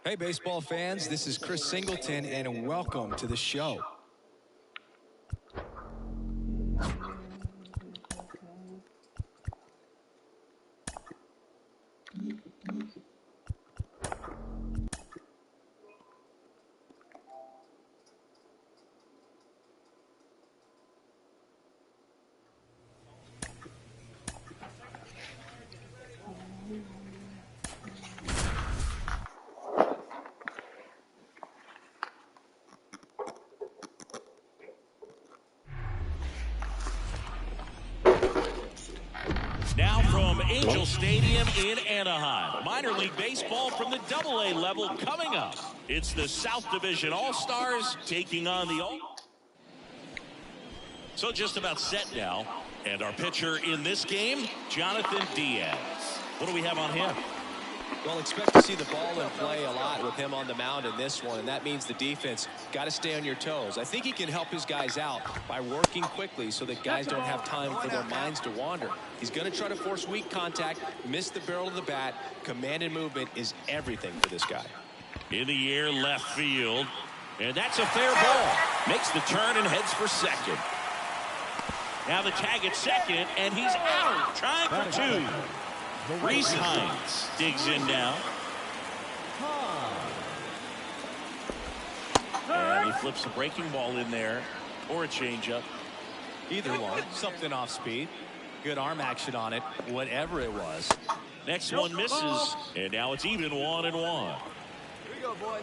Hey, baseball fans, this is Chris Singleton, and welcome to the show. Now from Angel Stadium in Anaheim, minor league baseball from the AA level coming up. It's the South Division All-Stars taking on the So just about set now. And our pitcher in this game, Jonathan Diaz. What do we have on him? Well, expect to see the ball in play a lot with him on the mound in this one, and that means the defense got to stay on your toes. I think he can help his guys out by working quickly so that guys don't have time for their minds to wander. He's going to try to force weak contact, miss the barrel of the bat. Command and movement is everything for this guy. In the air, left field, and that's a fair ball. Makes the turn and heads for second. Now the tag at second, and he's out, trying for two. Reese Hines digs in now. And he flips a breaking ball in there, or a changeup. Either one, something off speed. Good arm action on it, whatever it was. Next one misses, and now it's even 1-1. Here we go, boys.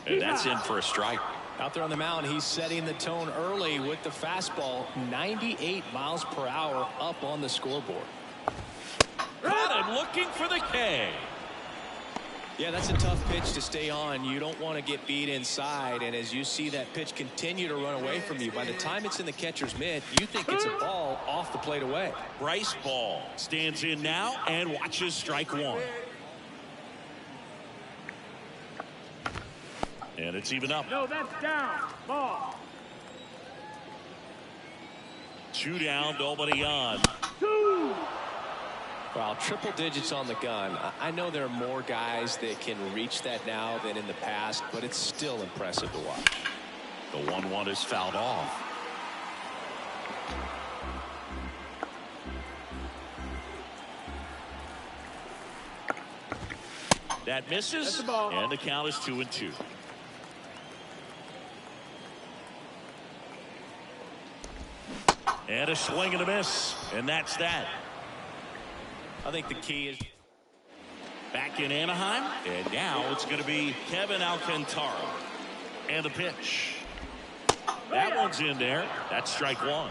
And that's in for a strike. Out there on the mound, he's setting the tone early with the fastball. 98 miles per hour up on the scoreboard. Caught looking for the K. Yeah, that's a tough pitch to stay on. You don't want to get beat inside, and as you see that pitch continue to run away from you, by the time it's in the catcher's mitt, you think it's a ball off the plate away. Bryce Ball stands in now and watches strike one. And it's even up. No, that's down. Ball. 2 down, nobody on. 2. Wow, triple digits on the gun. I know there are more guys that can reach that now than in the past, but it's still impressive to watch. The 1-1 is fouled off. That misses, and the count is 2-2. And a swing and a miss, and that's that. I think the key is back in Anaheim, and now it's going to be Kevin Alcantara. And the pitch. That one's in there. That's strike one.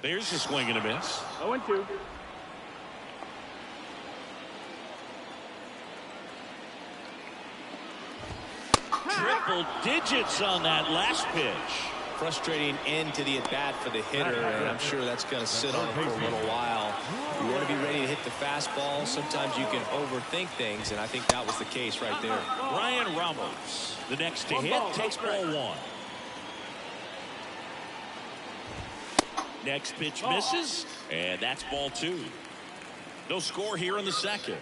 There's a swing and a miss. 0-2. Triple digits on that last pitch. frustrating end to the at-bat for the hitter, and I'm sure that's going to sit on him for a little while. You want to be ready to hit the fastball. Sometimes you can overthink things, and I think that was the case right there. Ryan Ramos, the next to hit, takes ball one. Next pitch misses, and that's ball two. No score here in the second.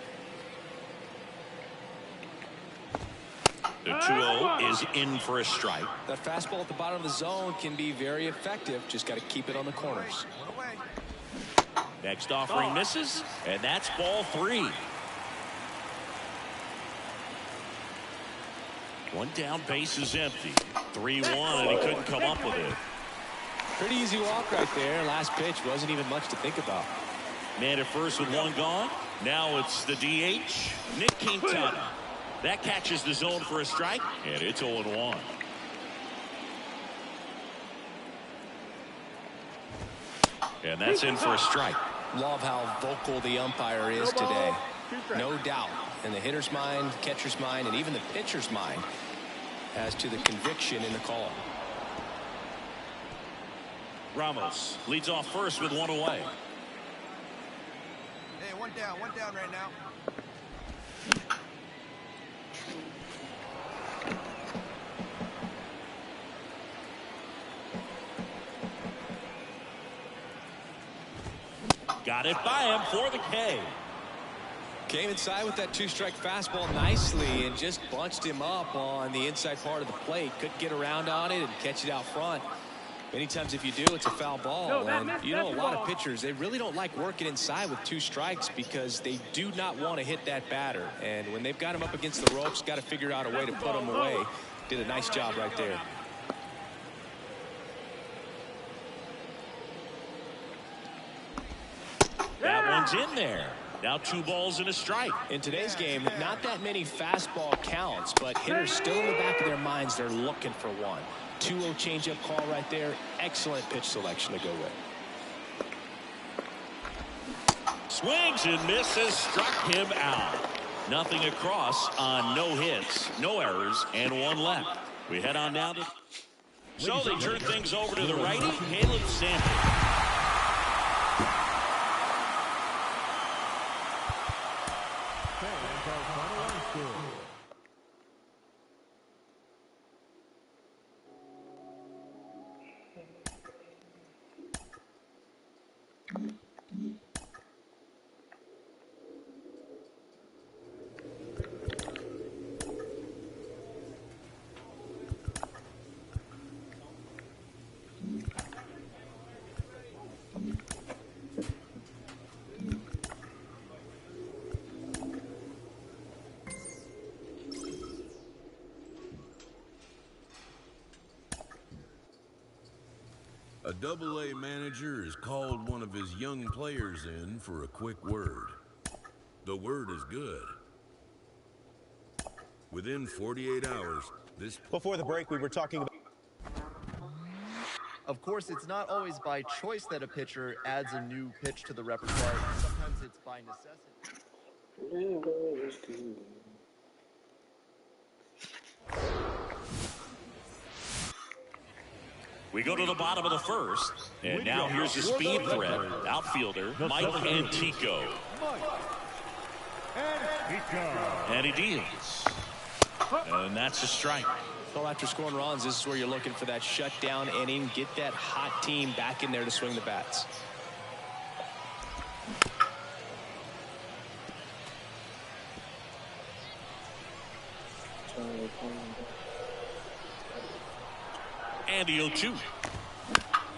The 2-0 is in for a strike. That fastball at the bottom of the zone can be very effective. Just got to keep it on the corners. Next offering misses, and that's ball three. One down, base is empty. 3-1, and he couldn't come up with it. Pretty easy walk right there. Last pitch wasn't even much to think about. Man at first with one gone. Now it's the DH, Nick Quintana. That catches the zone for a strike, and it's 0-1. And that's in for a strike. Love how vocal the umpire is today. No doubt in the hitter's mind, catcher's mind, and even the pitcher's mind as to the conviction in the call. Ramos leads off first with one away. Hey, one down right now. Got it by him for the K. Came inside with that two-strike fastball nicely and just bunched him up on the inside part of the plate. Couldn't get around on it and catch it out front. Many times if you do, it's a foul ball. And you know, a lot of pitchers, they really don't like working inside with two strikes because they do not want to hit that batter. And when they've got him up against the ropes, got to figure out a way to put him away. Did a nice job right there. That one's in there. Now 2 balls and a strike. In today's game, not that many fastball counts, but hitters still in the back of their minds, they're looking for one. 2-0 changeup call right there. Excellent pitch selection to go with. Swings and misses, struck him out. Nothing across on no hits, no errors, and 1 left. We head on down to... So they turn things over to the righty, Caleb Sanford. A Double-A manager has called one of his young players in for a quick word. The word is good. Within 48 hours, this... Before the break, we were talking about... Of course, it's not always by choice that a pitcher adds a new pitch to the repertoire. Sometimes it's by necessity. We go to the bottom of the first, and now here's the speed threat, outfielder Mike Antico. And he deals. And that's a strike. Well, after scoring runs, this is where you're looking for that shutdown inning. Get that hot team back in there to swing the bats. And the 0-2.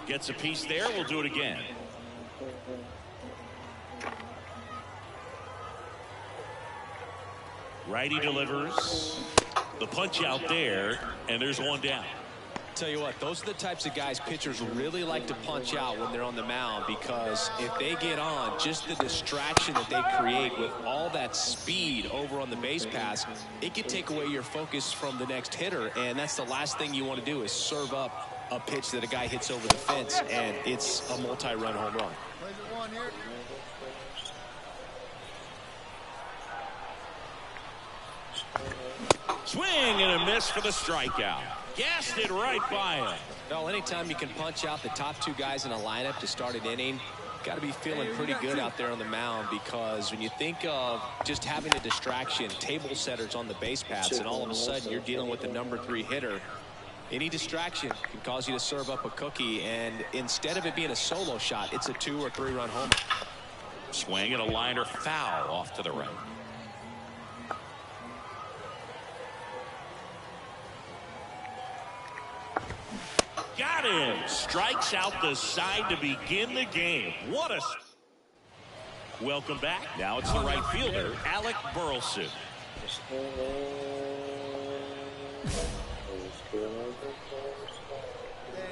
Gets a piece there. We'll do it again. Righty delivers. The punch out there, and there's 1 down. Tell you what, those are the types of guys pitchers really like to punch out when they're on the mound, because if they get on, just the distraction that they create with all that speed over on the base pass, it can take away your focus from the next hitter, and that's the last thing you want to do is serve up a pitch that a guy hits over the fence, and it's a multi-run home run. Swing and a miss for the strikeout. Gassed it right by him. Well, anytime you can punch out the top 2 guys in a lineup to start an inning, got to be feeling pretty good out there on the mound, because when you think of just having a distraction, table setters on the base paths, and all of a sudden you're dealing with the number 3 hitter, any distraction can cause you to serve up a cookie, and instead of it being a solo shot, it's a 2 or 3 run homer. Swing and a liner foul off to the right. Got him. Strikes out the side to begin the game. What a... Welcome back. Now it's the right fielder, Alec Burleson. Hey,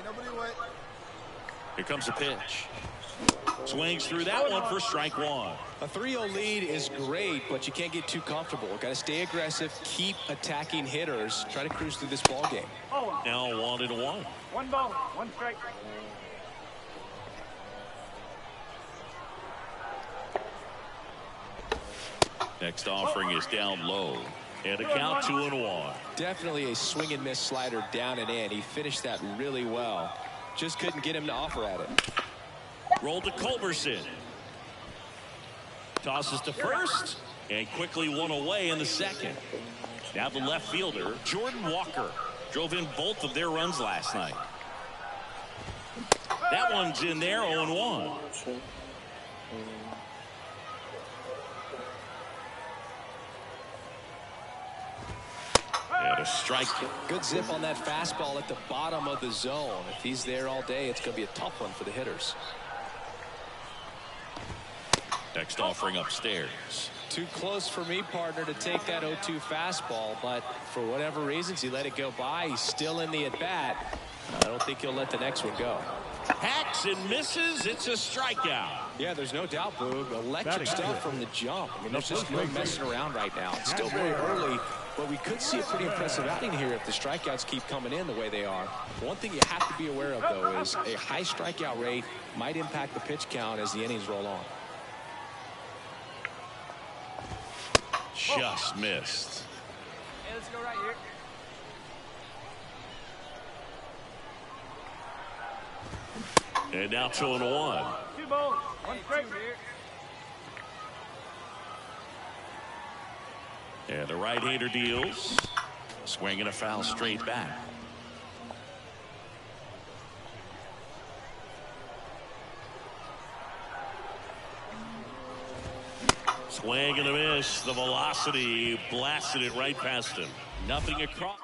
nobody wait. Here comes a pitch. Swings through that one for strike 1. A 3-0 lead is great, but you can't get too comfortable. Got to stay aggressive, keep attacking hitters, try to cruise through this ball game. Now 1-1. 1 ball, 1 strike. Next offering is down low. And a count 2-1. Definitely a swing and miss slider down and in. He finished that really well. Just couldn't get him to offer at it. Rolled to Culberson. Tosses to first. And quickly 1 away in the second. Now the left fielder, Jordan Walker. Drove in both of their runs last night. That one's in there, 0-1. strike. Good zip on that fastball at the bottom of the zone. If he's there all day, it's going to be a tough one for the hitters. Next offering upstairs. Too close for me, partner, to take that 0-2 fastball, but for whatever reasons, he let it go by. He's still in the at-bat. I don't think he'll let the next one go. Hacks and misses. It's a strikeout. Yeah, there's no doubt, Boog. Electric stuff from the jump. I mean, there's just no messing around right now. It's still very early, but we could see a pretty impressive outing here if the strikeouts keep coming in the way they are. One thing you have to be aware of, though, is a high strikeout rate might impact the pitch count as the innings roll on. Just missed. Hey, let's go right here. And now 2-1. 2 balls. 1 strike. And the right-hander deals. Swing and a foul straight back. Swing and a miss. The velocity blasted it right past him. Nothing across.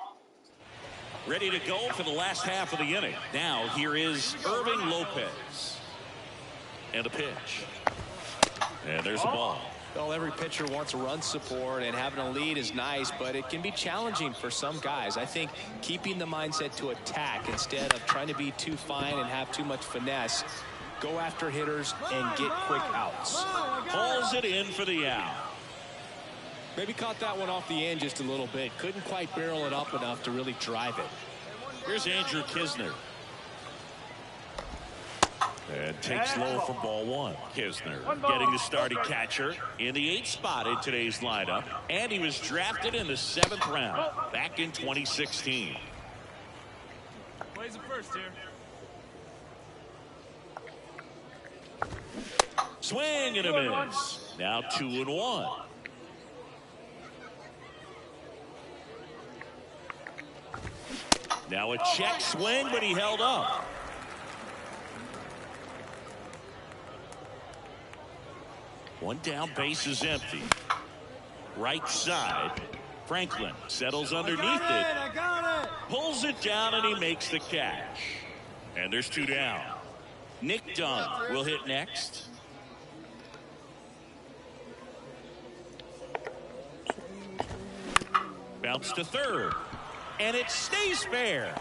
Ready to go for the last half of the inning. Now here is Irving Lopez. And a pitch. And there's a ball. Well, every pitcher wants run support, and having a lead is nice, but it can be challenging for some guys. I think keeping the mindset to attack instead of trying to be too fine and have too much finesse. Go after hitters and get quick outs. Pulls it in for the out. Maybe caught that one off the end just a little bit. Couldn't quite barrel it up enough to really drive it. Here's Andrew Kisner. And takes low for ball 1. Kisner getting the starting catcher in the 8th spot in today's lineup. And he was drafted in the 7th round back in 2016. Plays it first here. Swing and a miss. Now 2-1. Now a check swing, but he held up. One down, base is empty. Right side. Franklin settles underneath it. Pulls it down, and he makes the catch. And there's 2 down. Nick Dunn will hit next. Bounce to third. And it stays fair.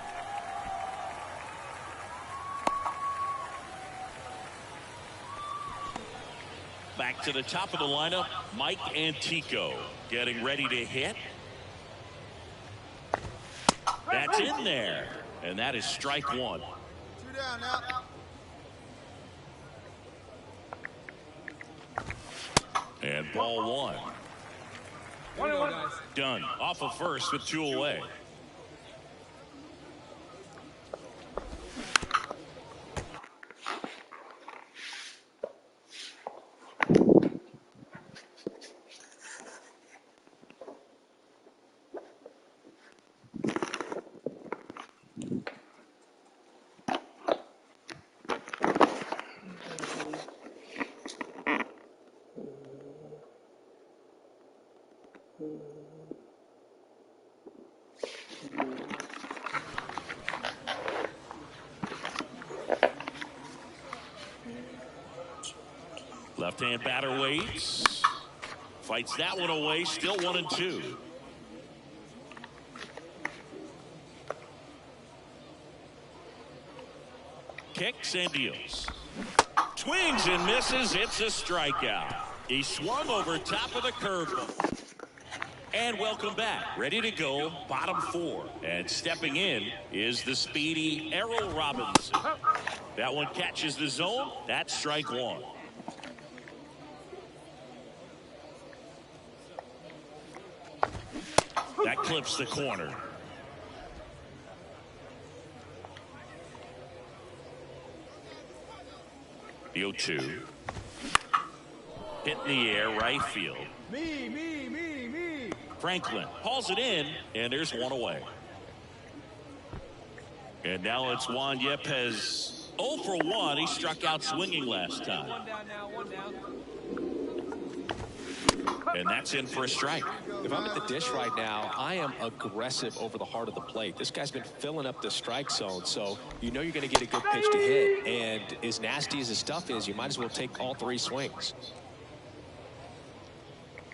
Back to the top of the lineup, Mike Antico getting ready to hit. That's in there. And that is strike 1. 2 down now. And ball 1. 1-1. Done. Off of first with 2 away. Left-hand batter waits. Fights that one away. Still 1-2. Kicks and deals. Swings and misses. It's a strikeout. He swung over top of the curveball. And welcome back. Ready to go. Bottom 4. And stepping in is the speedy Errol Robinson. That one catches the zone. That's strike 1. That clips the corner. The 0-2. Hit in the air, right field. Me. Franklin hauls it in, and there's 1 away. And now it's Juan Yepes. 0 for 1. He struck out swinging last time. 1 down now. 1 down. And that's in for a strike. If I'm at the dish right now, I am aggressive over the heart of the plate. This guy's been filling up the strike zone, so you know you're going to get a good pitch to hit. And as nasty as his stuff is, you might as well take all 3 swings.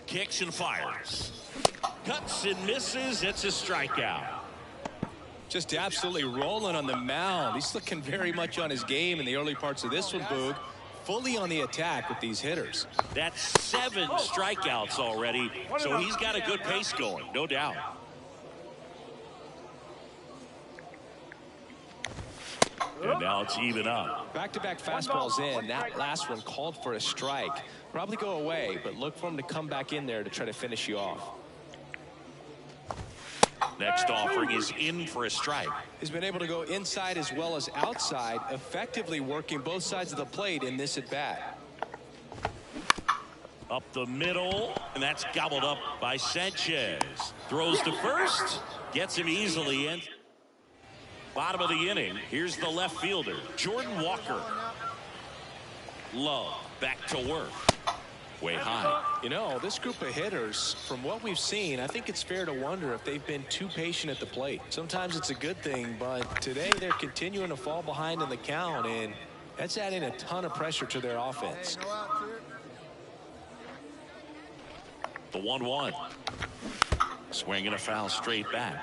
Kicks and fires. Cuts and misses. It's a strikeout. Just absolutely rolling on the mound. He's looking very much on his game in the early parts of this one, Boog. Fully on the attack with these hitters. That's 7 strikeouts already, so he's got a good pace going, no doubt. And now it's even up. Back-to-back fastballs in. That last one called for a strike. Probably go away, but look for him to come back in there to try to finish you off. Next offering is in for a strike. He's been able to go inside as well as outside, effectively working both sides of the plate in this at-bat. Up the middle, and that's gobbled up by Sanchez. Throws to first, gets him easily in. Bottom of the inning, here's the left fielder, Jordan Walker. Love back to work. Way high. You know, this group of hitters, from what we've seen, I think it's fair to wonder if they've been too patient at the plate. Sometimes it's a good thing, but today they're continuing to fall behind in the count, and that's adding a ton of pressure to their offense. The 1-1. Swinging a foul straight back.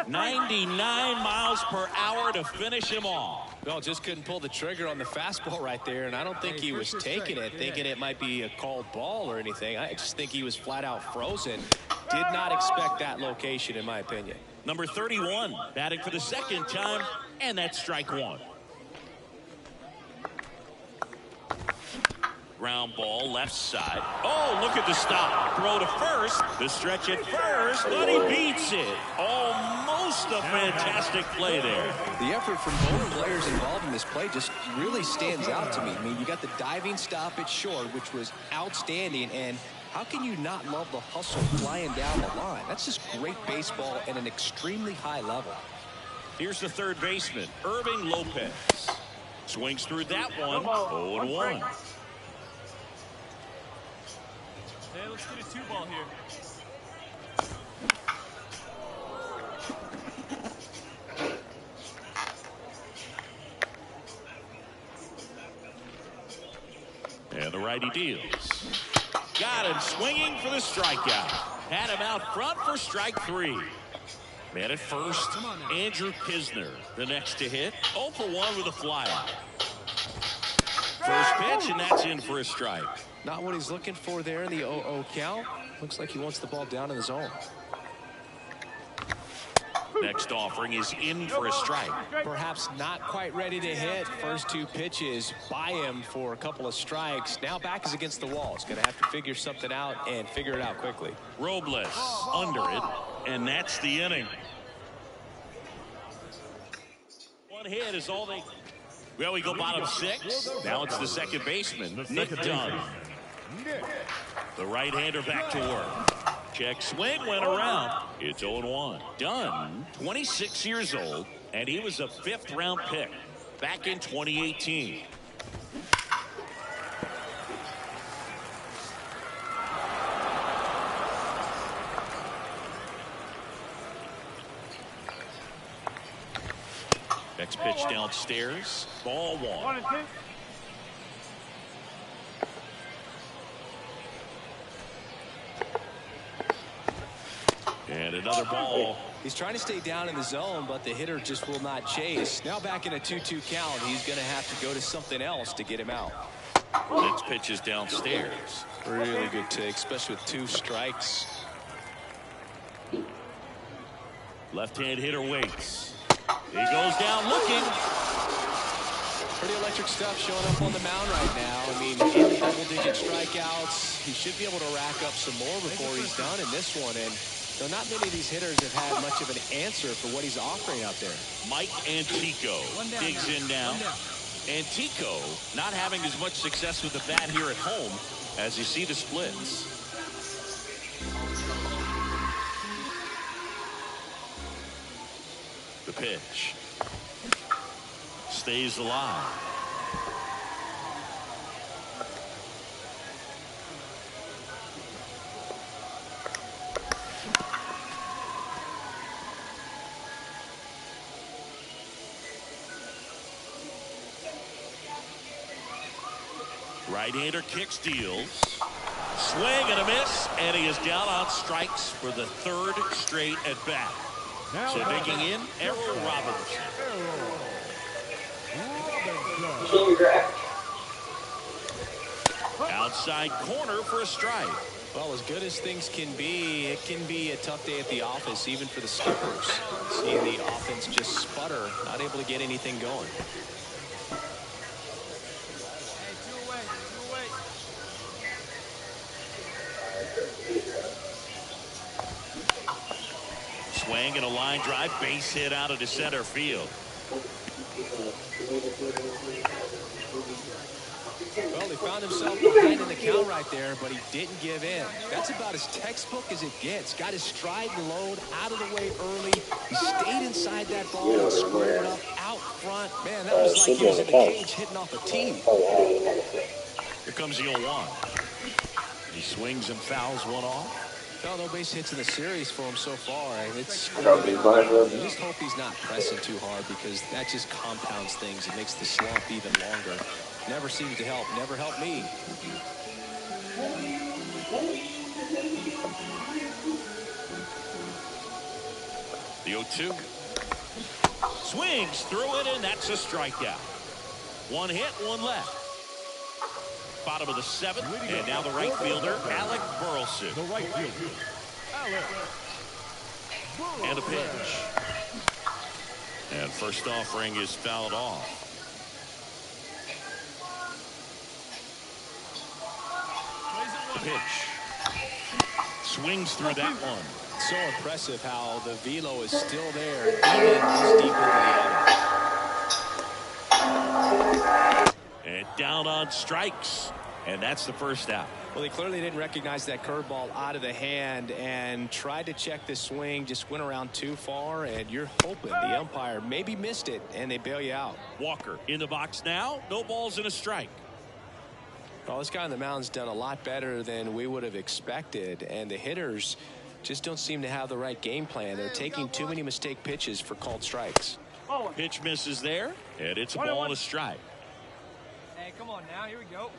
99 miles per hour to finish him off. Well, just couldn't pull the trigger on the fastball right there, and I don't think he was taking it, thinking it might be a called ball or anything. I just think he was flat out frozen. Did not expect that location, in my opinion. Number 31, batting for the 2nd time, and that's strike 1. Ground ball left side. Oh, look at the stop. Throw to first. The stretch at first, but he beats it. Almost a fantastic play there. The effort from both players involved in this play just really stands out to me. I mean, you got the diving stop at short, which was outstanding, and how can you not love the hustle flying down the line? That's just great baseball at an extremely high level. Here's the third baseman, Irving Lopez. Swings through that one. 0-1. Hey, let's get a 2-ball here. And the righty deals. Got him swinging for the strikeout. Had him out front for strike 3. Man at first, Andrew Kisner, the next to hit. 0 for 1 with a flyout. First pitch, and that's in for a strike. Not what he's looking for there in the 0-0 count. Looks like he wants the ball down in the zone. Next offering is in for a strike. Perhaps not quite ready to hit. First 2 pitches by him for a couple of strikes. Now back is against the wall. He's going to have to figure something out and figure it out quickly. Robles under it, and that's the inning. One hit is all they... Well, we go bottom 6. Now it's the second baseman, Nick Dunn. The right-hander back to work. Check swing went around. It's 0-1. Dunn, 26 years old, and he was a 5th-round pick back in 2018. Next pitch downstairs. Ball 1. 1-2. And another ball. He's trying to stay down in the zone, but the hitter just will not chase. Now back in a 2-2 count, he's going to have to go to something else to get him out. Next pitch is downstairs. Really good take, especially with 2 strikes. Left-hand hitter waits. He goes down looking. Pretty electric stuff showing up on the mound right now. I mean, in double-digit strikeouts, he should be able to rack up some more before he's done in this one. And though not many of these hitters have had much of an answer for what he's offering out there. Mike Antico digs in now. Antico not having as much success with the bat here at home as you see the splits. The pitch. stays alive. Right-hander kick steals. Swing and a miss, and he is down on strikes for the third straight at bat. So digging in, Errol Robinson. Outside corner for a strike. Well, as good as things can be, it can be a tough day at the office, even for the skippers. Seeing the offense just sputter, not able to get anything going. Hey, two away. Swing and a line drive, base hit out into center field. Well, he found himself behind in the count right there, but he didn't give in. That's about as textbook as it gets. Got his stride and load out of the way early. He stayed inside that ball and squared it up out front. Man, that was like he was in the cage hitting off a tee. Here comes the 0-1. He swings and fouls one off. Well, no base hits in the series for him so far. And it's you just hope he's not pressing too hard, because that just compounds things. It makes the slump even longer. Never seems to help. Never helped me. The 0-2. Swings through it, and that's a strikeout. One hit, one left. Bottom of the seventh, and now the right fielder, Alec Burleson. The right fielder, Alec. And a pitch. And first offering is fouled off. The pitch. Swings through that one. So impressive how the velo is still there, even this deep into the inning. And down on strikes. And that's the first out. Well, he clearly didn't recognize that curveball out of the hand and tried to check the swing, just went around too far, and you're hoping the umpire maybe missed it and they bail you out. Walker in the box now. No balls and a strike. Well, this guy on the mound's done a lot better than we would have expected, and the hitters just don't seem to have the right game plan. They're taking too many mistake pitches for called strikes. Pitch misses there, and it's a ball and a strike. Hey, come on now. Here we go.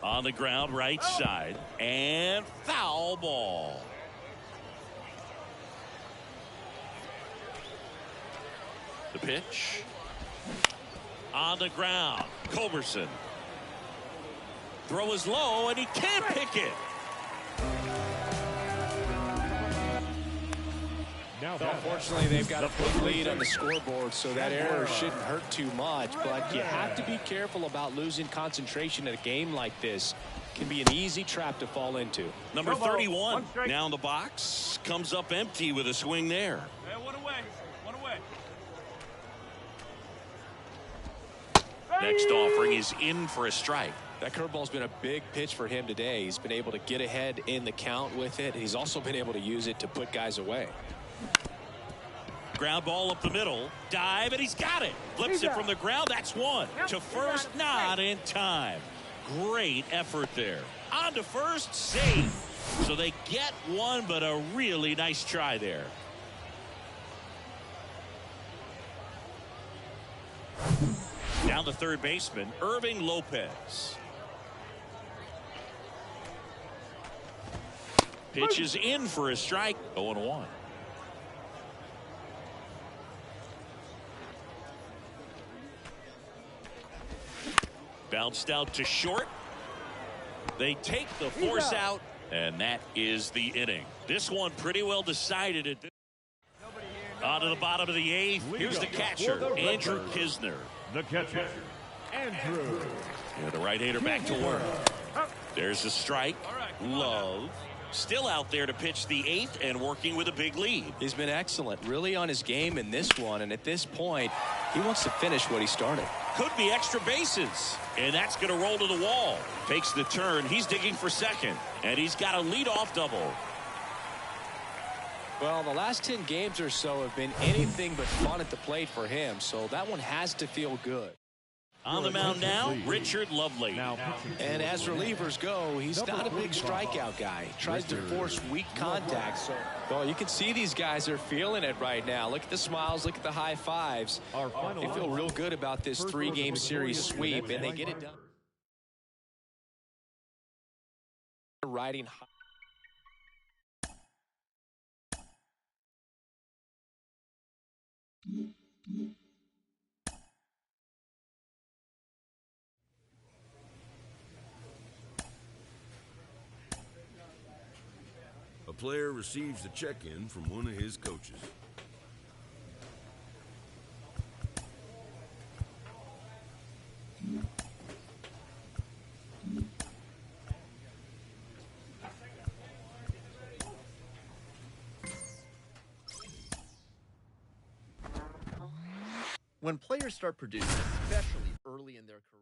On the ground, right side, and foul ball. The pitch. On the ground, Culberson. Throw is low, and he can't pick it. Unfortunately, they've got a big lead on the scoreboard, so that error shouldn't hurt too much. But you have to be careful about losing concentration in a game like this. It can be an easy trap to fall into. Number 31 now in the box, comes up empty with a swing there. Hey, one away. Next offering is in for a strike. That curveball's been a big pitch for him today. He's been able to get ahead in the count with it. He's also been able to use it to put guys away. Ground ball up the middle. Dive, and he's got it. Flips it from the ground. That's one. To first, not in time. Great effort there. On to first, save. So they get one, but a really nice try there. Down the third baseman, Irving Lopez. Pitch is in for a strike. 0-1. Bounced out to short. They take the force out, and that is the inning. This one pretty well decided. On to the bottom of the eighth. Here's the catcher, Andrew Kisner. The catcher, Andrew. And the right-hander back to work. There's a strike. Love. Still out there to pitch the 8th and working with a big lead. He's been excellent, really on his game in this one, and at this point, he wants to finish what he started. Could be extra bases, and that's going to roll to the wall. Takes the turn. He's digging for second, and he's got a leadoff double. Well, the last 10 games or so have been anything but fun at the plate for him, so that one has to feel good. On the mound now, Richard Lovely. And as relievers go, he's not a big strikeout guy. He tries to force weak contact. So, well, you can see these guys are feeling it right now. Look at the smiles. Look at the high fives. They feel real good about this 3-game series sweep, and they get it done. Riding high. A player receives a check-in from one of his coaches. When players start producing, especially early in their career.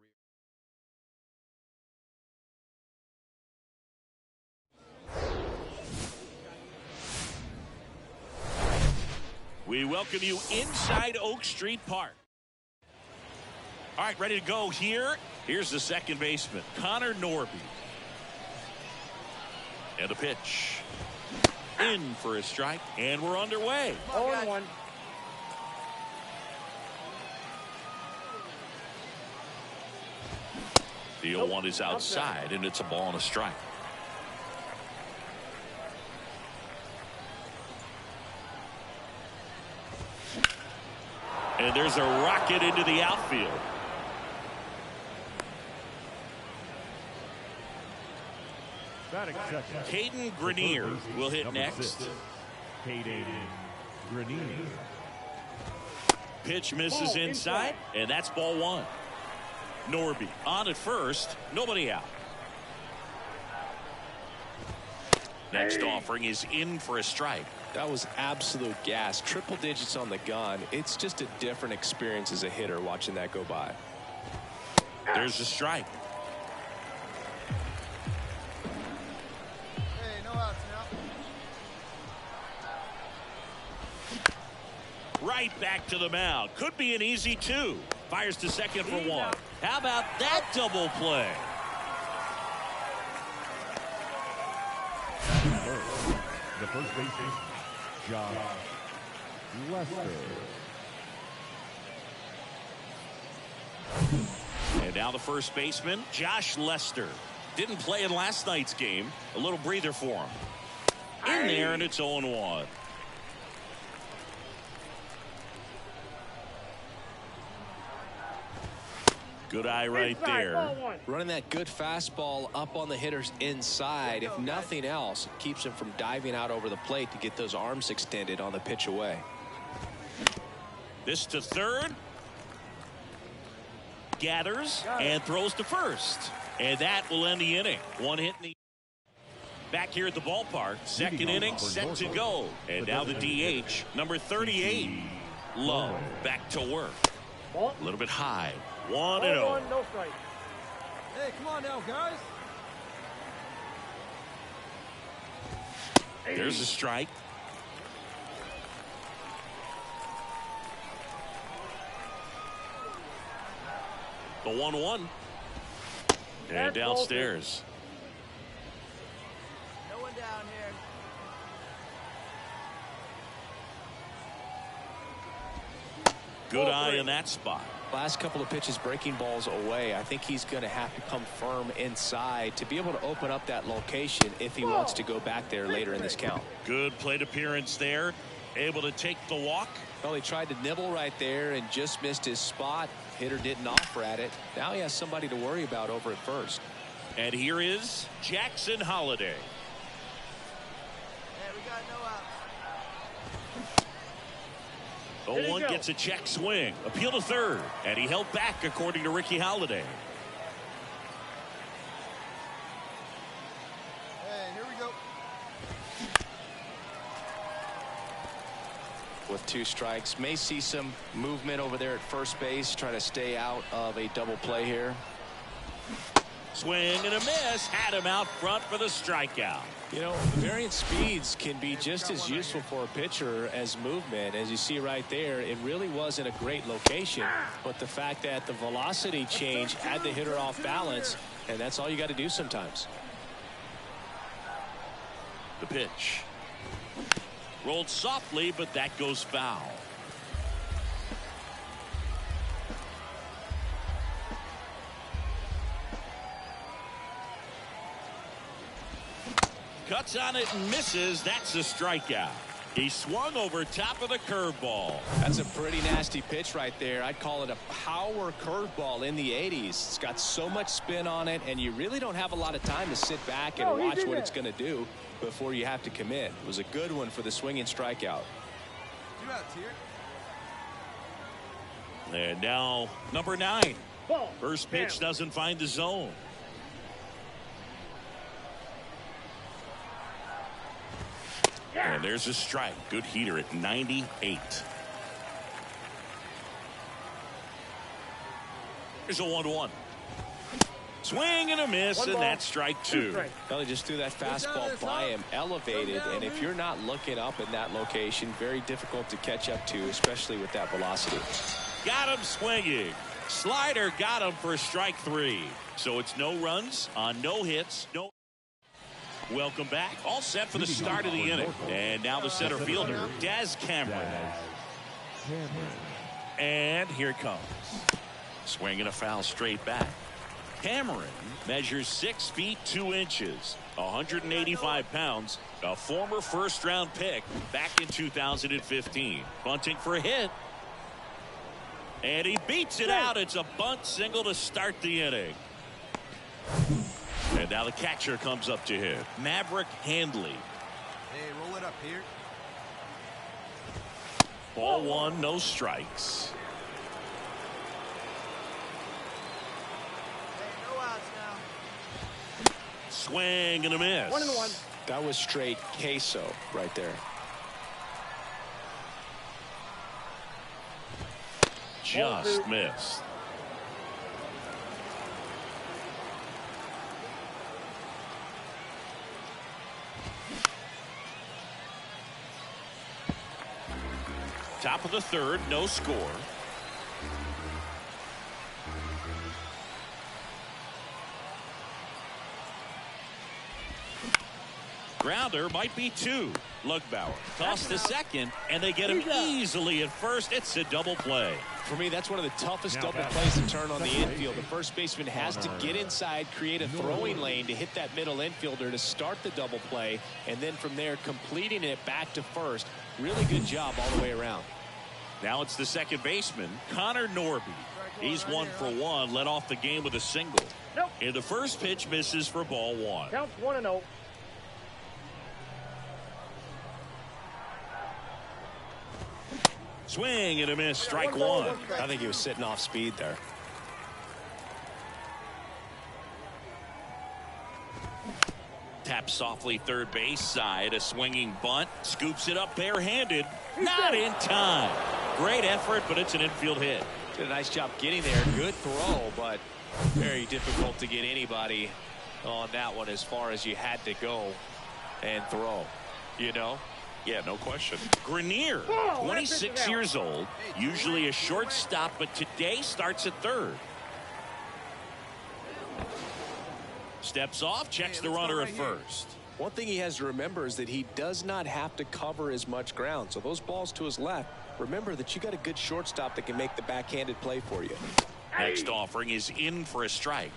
We welcome you inside Oak Street Park. All right, ready to go here. Here's the second baseman, Connor Norby. And a pitch. In for a strike, and we're underway. 0-1. The 0-1 is outside, and it's a ball and a strike. And there's a rocket into the outfield. Caden Grenier will hit next. Caden Grenier. Pitch misses inside, and that's ball 1. Norby on at first, nobody out. Next offering is in for a strike. That was absolute gas. Triple digits on the gun. It's just a different experience as a hitter watching that go by. There's a strike. Hey, no outs now. Right back to the mound. Could be an easy 2. Fires to second for 1. How about that double play? The first baseman, Josh Lester. And now the first baseman, Josh Lester. Didn't play in last night's game. A little breather for him. In there, and it's 0-1. Good eye right there. Running that good fastball up on the hitter's inside. If nothing else, it keeps him from diving out over the plate to get those arms extended on the pitch away. This to third. Gathers and throws to first. And that will end the inning. 1 hit in the... Back here at the ballpark. Second inning set to go. And now the DH, number 38. Love back to work. A little bit high. 1-0. No strike. Hey, come on now, guys. There's a strike. The 1-1. And downstairs. No one down here. Good eye in that spot. Last couple of pitches breaking balls away. I think he's going to have to come firm inside to be able to open up that location if he wants to go back there later in this count. Good plate appearance there. Able to take the walk. Well, he tried to nibble right there and just missed his spot. Hitter didn't offer at it. Now he has somebody to worry about over at first. And here is Jackson Holiday. Hey, we got no outs. 0-1 gets a check swing. Appeal to third. And he held back according to Ricky Holiday. Hey, here we go. with 2 strikes. May see some movement over there at first base. Try to stay out of a double play here. Swing and a miss. Had him out front for the strikeout. You know, variant speeds can be just as useful for a pitcher as movement. As you see right there, it really wasn't a great location, but the fact that the velocity change had the hitter off balance, and that's all you got to do sometimes. The pitch. Rolled softly, but that goes foul. Cuts on it and misses. That's a strikeout. He swung over top of the curveball. That's a pretty nasty pitch right there. I'd call it a power curveball in the 80s. It's got so much spin on it, and you really don't have a lot of time to sit back and watch what it's going to do before you have to commit. It was a good one for the swinging strikeout. 2 outs here. And now number 9. First pitch doesn't find the zone. And there's a strike. Good heater at 98. Here's a 1-1. Swing and a miss, and that's strike 2. Well, they just threw that fastball by him, elevated, and if you're not looking up in that location, very difficult to catch up to, especially with that velocity. Got him swinging. Slider got him for strike 3. So it's no runs on no hits. No. Welcome back. All set for the start of the inning. And now the center fielder, Des Cameron. And here it comes. Swing and a foul straight back. Cameron measures 6 feet 2 inches, 185 pounds, a former first-round pick back in 2015. Bunting for a hit. And he beats it out. It's a bunt single to start the inning. And now the catcher comes up to him, Maverick Handley. Hey, roll it up here. Ball 1, no strikes. Hey, no outs now. Swing and a miss. 1-1. That was straight queso right there. Just missed. Top of the 3rd, no score. Grounder might be 2. Lugbauer toss the second, and they get him easily at first. It's a double play. For me, that's one of the toughest double plays to turn on the infield. The first baseman has to get inside, create a throwing lane to hit that middle infielder to start the double play, and then from there completing it back to first. Really good job all the way around. Now it's the second baseman, Connor Norby. He's 1 for 1, led off the game with a single. And the first pitch misses for ball 1. Counts 1-0. Swing and a miss, strike 1. I think he was sitting off speed there. Tap softly third base side, a swinging bunt, scoops it up barehanded, not in time. Great effort, but it's an infield hit. Did a nice job getting there. Good throw, but very difficult to get anybody on that one as far as you had to go and throw, you know? Yeah, no question. Grenier, 26 years old, usually a shortstop, but today starts at 3rd. Steps off, checks the runner at first. One thing he has to remember is that he does not have to cover as much ground. So those balls to his left, remember that you got a good shortstop that can make the backhanded play for you. Next offering is in for a strike.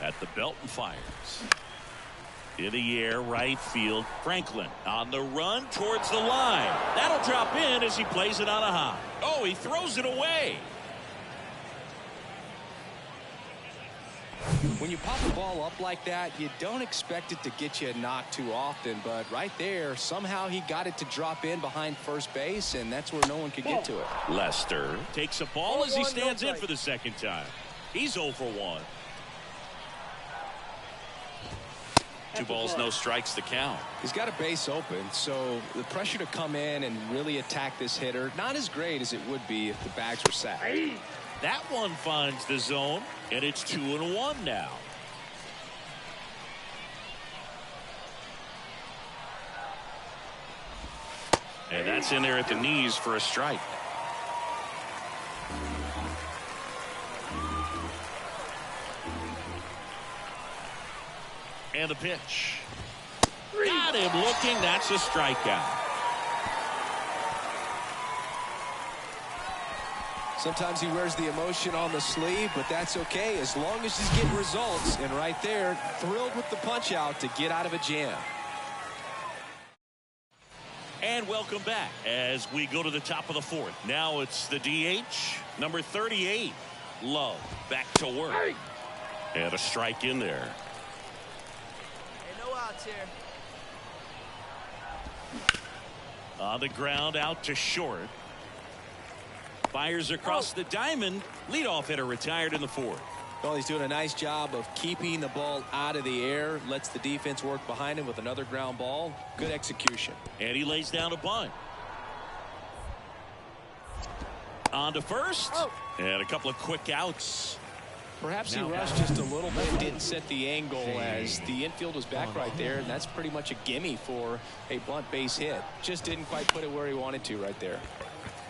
At the belt and fires. In the air, right field. Franklin on the run towards the line. That'll drop in as he plays it on a high. Oh, he throws it away. When you pop a ball up like that, you don't expect it to get you a knock too often, but right there, somehow he got it to drop in behind first base, and that's where no one could get to it. Lester takes a ball as he stands in for the second time. He's 0 for 1. 2 balls, no strikes to count. He's got a base open, so the pressure to come in and really attack this hitter, not as great as it would be if the bags were set. That one finds the zone, and it's 2-1 now. And that's in there at the knees for a strike. And the pitch. Got him looking. That's a strikeout. Sometimes he wears the emotion on the sleeve, but that's okay as long as he's getting results. And right there, thrilled with the punch out to get out of a jam. And welcome back as we go to the top of the 4th. Now it's the DH, number 38, Love, back to work. And a strike in there. Hey, no outs here. On the ground, out to short. Fires across the diamond. Leadoff hitter retired in the 4th. Well, he's doing a nice job of keeping the ball out of the air. Lets the defense work behind him with another ground ball. Good execution. And he lays down a bunt. On to first. And a couple of quick outs. Perhaps he rushed just a little bit, didn't set the angle as the infield was back right there, and that's pretty much a gimme for a bunt base hit. Just didn't quite put it where he wanted to right there.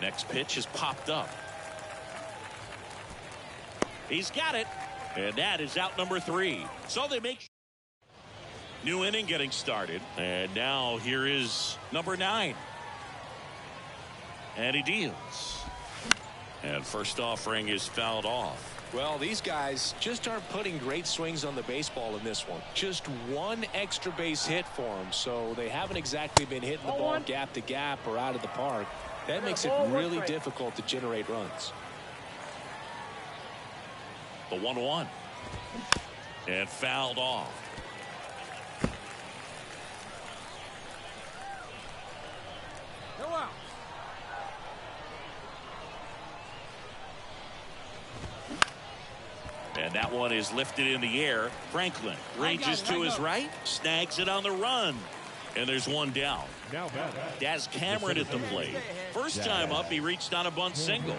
Next pitch is popped up. He's got it. And that is out number 3. So they make new inning getting started. And now here is number 9. And he deals. And first offering is fouled off. Well, these guys just aren't putting great swings on the baseball in this one. Just one extra base hit for them, so they haven't exactly been hitting the ball gap to gap or out of the park. That makes it really difficult to generate runs. The 1-1. And fouled off. No out. And that one is lifted in the air. Franklin ranges to his right, snags it on the run. And there's one down. Now back. Daz Cameron at the plate. First time up, he reached on a bunt single.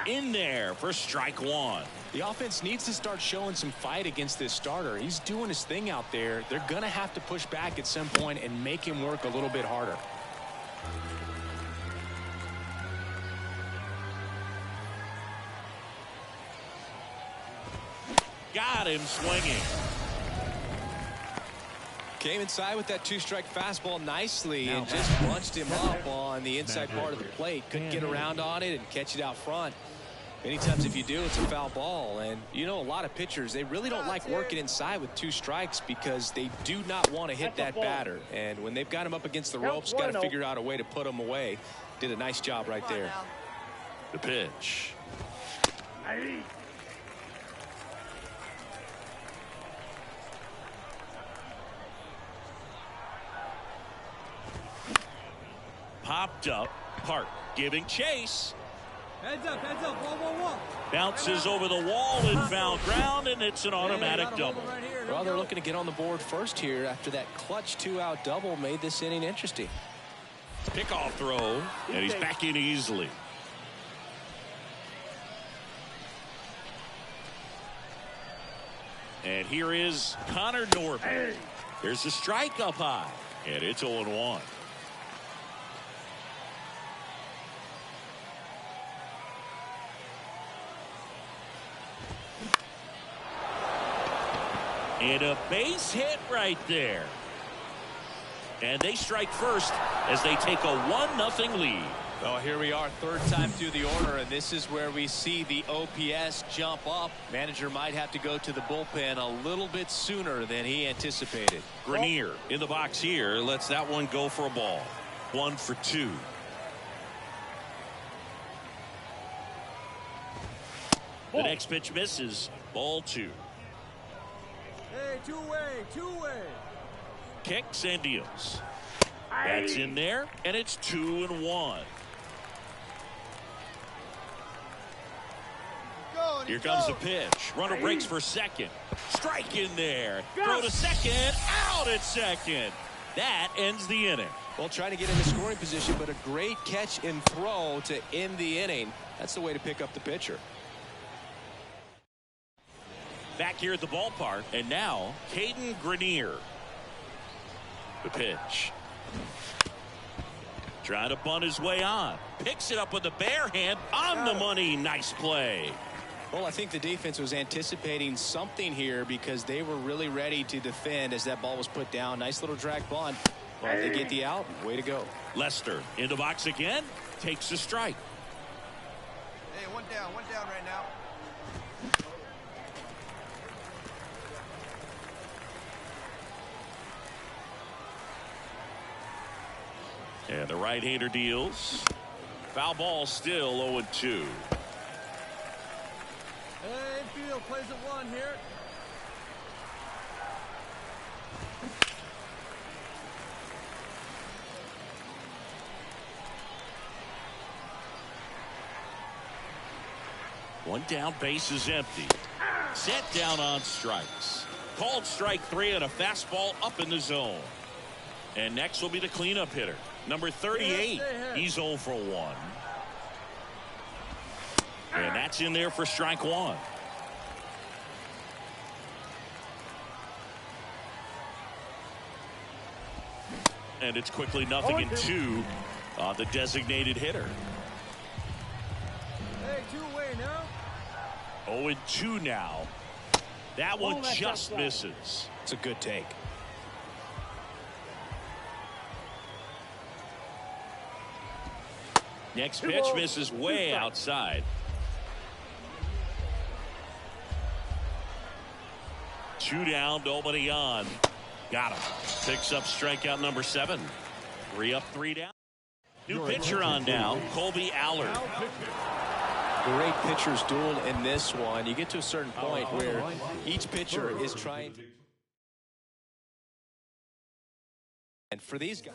In there for strike 1. The offense needs to start showing some fight against this starter. He's doing his thing out there. They're going to have to push back at some point and make him work a little bit harder. Got him swinging. Came inside with that 2-strike fastball nicely and just bunched him up on the inside part of the plate. Couldn't get around on it and catch it out front. Many times if you do, it's a foul ball. And you know, a lot of pitchers, they really don't like working inside with 2 strikes because they do not want to hit that batter. And when they've got him up against the ropes, got to figure out a way to put him away. Did a nice job right there. The pitch. Popped up. Park giving chase. Heads up, wall. Bounces over the wall and foul ground, and it's an automatic double. Well, they're looking to get on the board first here after that clutch 2-out double made this inning interesting. Pickoff throw, and he's back in easily. And here is Connor Norby. There's a strike up high, and it's 0-1. And a base hit right there. And they strike first as they take a 1-0 lead. Well, here we are, 3rd time through the order, and this is where we see the OPS jump up. Manager might have to go to the bullpen a little bit sooner than he anticipated. Grenier in the box here lets that one go for a ball. 1 for 2. The next pitch misses. Ball 2. Hey, two-way. Kicks and deals. That's in there, and it's 2-1. Here comes the pitch. Runner breaks for second. Strike in there. Throw to second. Out at second. That ends the inning. Well, trying to get into scoring position, but a great catch and throw to end the inning. That's the way to pick up the pitcher. Back here at the ballpark, and now Caden Grenier. The pitch. Trying to bunt his way on. Picks it up with the bare hand. On the money. Nice play. Well, I think the defense was anticipating something here because they were really ready to defend as that ball was put down. Nice little drag bunt. But they get the out. Way to go. Lester in the box again. Takes the strike. Hey, one down right now. And the right-hander deals. Foul ball still 0-2. Hey, infield plays at 1 here. One down, base is empty. Set down on strikes. Called strike 3 and a fastball up in the zone. And next will be the cleanup hitter. Number 38. He's 0 for 1. And that's in there for strike 1. And it's quickly 0-2 on the designated hitter. Hey, two-way now. 0-2 now. That one just misses. It's a good take. Next pitch misses way outside. 2 down, nobody on. Got him. Picks up strikeout number 7. 3 up, 3 down. New pitcher on now, Colby Allard. Great pitchers duel in this one. You get to a certain point where each pitcher is trying to. And for these guys.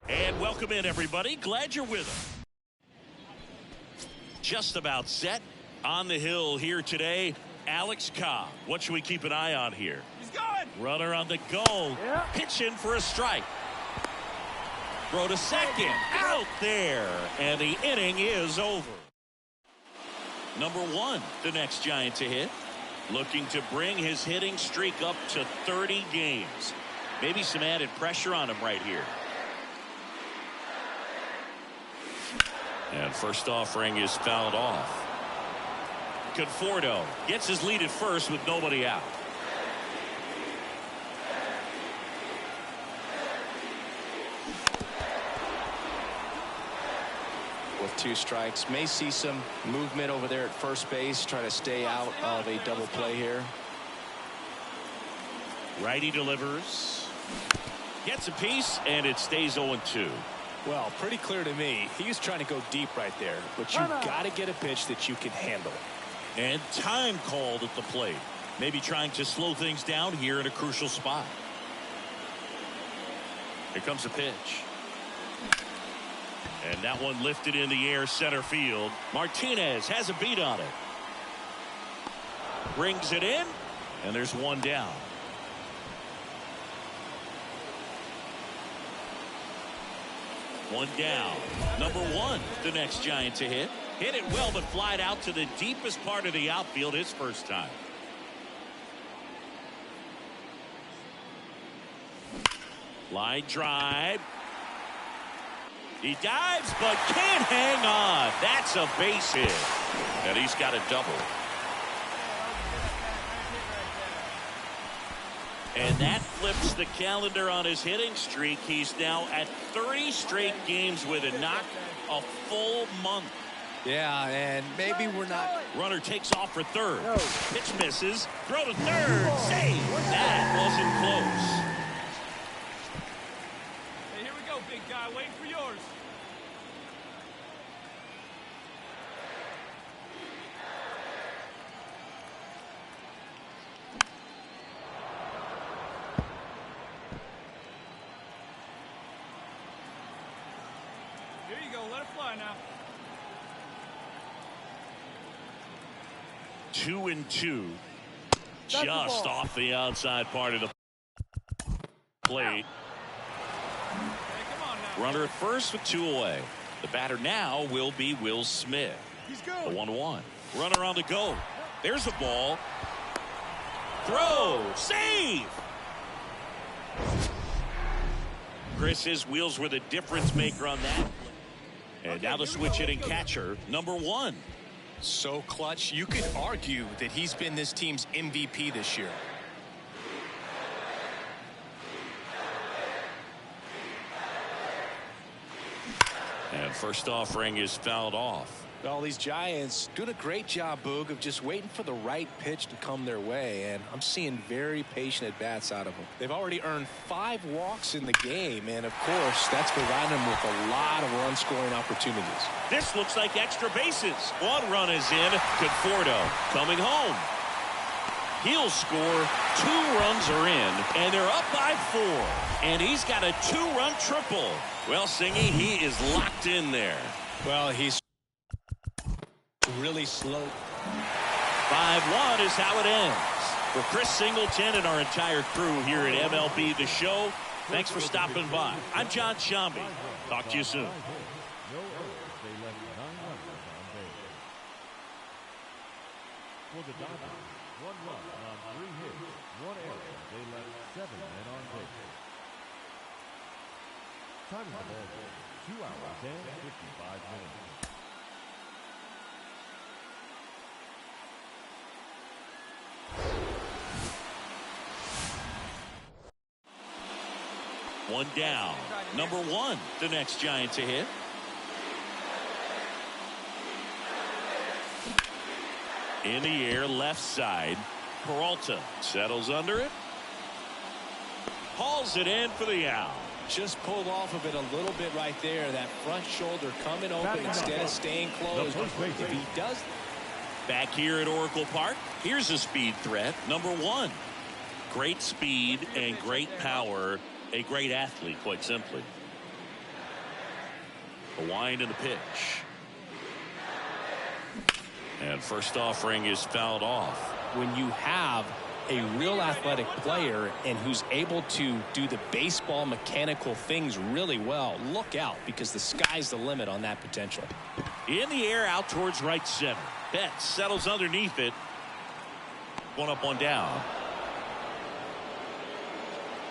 And welcome in, everybody. Glad you're with us. Just about set on the hill here today. Alex Cobb. What should we keep an eye on here? He's going. Runner on the go. Pitch in for a strike. Throw to second. Out there. And the inning is over. Number 1, the next Giant to hit. Looking to bring his hitting streak up to 30 games. Maybe some added pressure on him right here. And first offering is fouled off. Conforto gets his lead at first with nobody out. With 2 strikes, may see some movement over there at first base, try to stay out of a double play here. Righty delivers. Gets a piece, and it stays 0-2. Well, pretty clear to me, he's trying to go deep right there, but you've got to get a pitch that you can handle. And time called at the plate. Maybe trying to slow things down here in a crucial spot. Here comes a pitch. And that one lifted in the air center field. Martinez has a beat on it. Brings it in, and there's one down. One down. Number 1, the next Giant to hit. Hit it well, but flied out to the deepest part of the outfield his first time. Line drive. He dives, but can't hang on. That's a base hit. And he's got a double. And that flips the calendar on his hitting streak. He's now at 30 straight games with a knock, a full month. Yeah, and maybe we're not. Runner takes off for third. Pitch misses. Throw to third. Save. That wasn't close. Hey, here we go, big guy. Waiting for yours. Here you go. Let it fly now. 2-2. Just off the outside part of the plate. Hey, come on now. Runner at first with 2 away. The batter now will be Will Smith. He's The good. 1-1. Runner on the go. There's the ball. Throw. Save. Chris, his wheels were the difference maker on that. And now the switch hitting catcher, number 1. So clutch, you could argue that he's been this team's MVP this year. And first offering is fouled off. All these Giants doing a great job, Boog, of just waiting for the right pitch to come their way, and I'm seeing very patient at-bats out of them. They've already earned 5 walks in the game, and of course, that's providing them with a lot of run-scoring opportunities. This looks like extra bases. 1 run is in. Conforto coming home. He'll score. 2 runs are in, and they're up by 4. And he's got a 2-run triple. Well, Singy, he is locked in there. Well, he's really slow. 5-1 is how it ends. For Chris Singleton and our entire crew here at MLB The Show, thanks for stopping by. I'm John Shambi. Talk to you soon. No errors. They left 9 runners on base. For the Dodgers, 1 run on 3 hits, 1 error. They left 7 men on base. Time of the ball game, 2 hours and 55 minutes. One down. Number 1, the next Giant to hit. In the air, left side. Peralta settles under it. Hauls it in for the out. Just pulled off of it a little bit right there. That front shoulder coming open instead of staying closed. If he does. Back here at Oracle Park, here's a speed threat. Number 1. Great speed and great power. A great athlete, quite simply. A wind in the pitch. And first offering is fouled off. when you have a real athletic player and who's able to do the baseball mechanical things really well, look out, because the sky's the limit on that potential. In the air, out towards right center. Betts settles underneath it. One up, one down.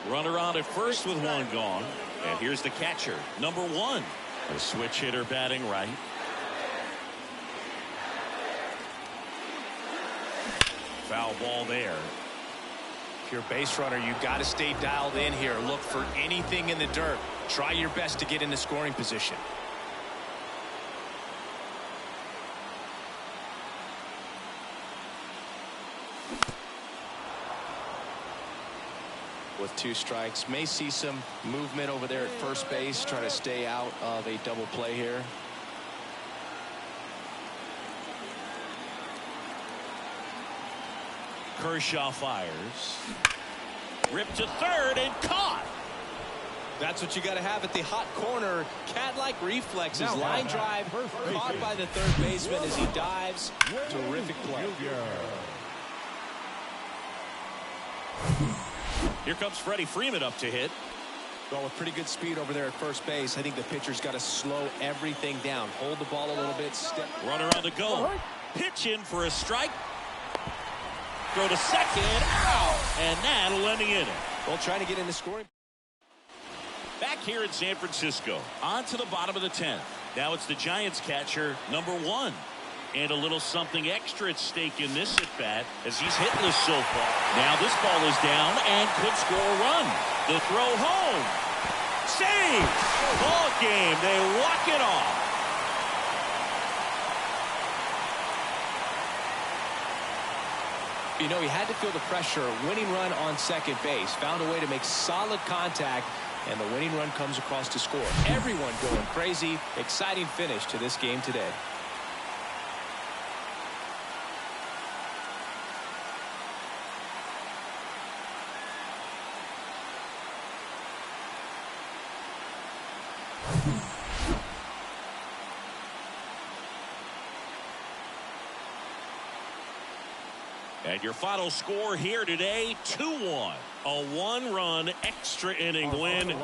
Runner on at first with one gone. And here's the catcher, number 1. A switch hitter batting right. Foul ball there. If you're a base runner, you got to stay dialed in here. Look for anything in the dirt. Try your best to get into scoring position. With 2 strikes, may see some movement over there at first base, trying to stay out of a double play here. Kershaw fires. Ripped to third and caught. That's what you got to have at the hot corner. Cat-like reflexes. Line drive caught by the third baseman as he dives. Terrific play. Here comes Freddie Freeman up to hit. Well, with pretty good speed over there at first base, I think the pitcher's got to slow everything down. Hold the ball a little bit. Step. Runner on the go. Pitch in for a strike. Throw to second. Out. And that'll end the inning. Well, trying to get in the scoring. Back here in San Francisco. On to the bottom of the 10th. Now it's the Giants catcher, number 1. And a little something extra at stake in this at-bat as he's hitless so far. Now this ball is down and could score a run. The throw home. Save. Ball game. They walk it off. You know, he had to feel the pressure. Winning run on second base. Found a way to make solid contact, and the winning run comes across to score. Everyone going crazy. Exciting finish to this game today. And your final score here today, 2-1. A 1-run extra inning win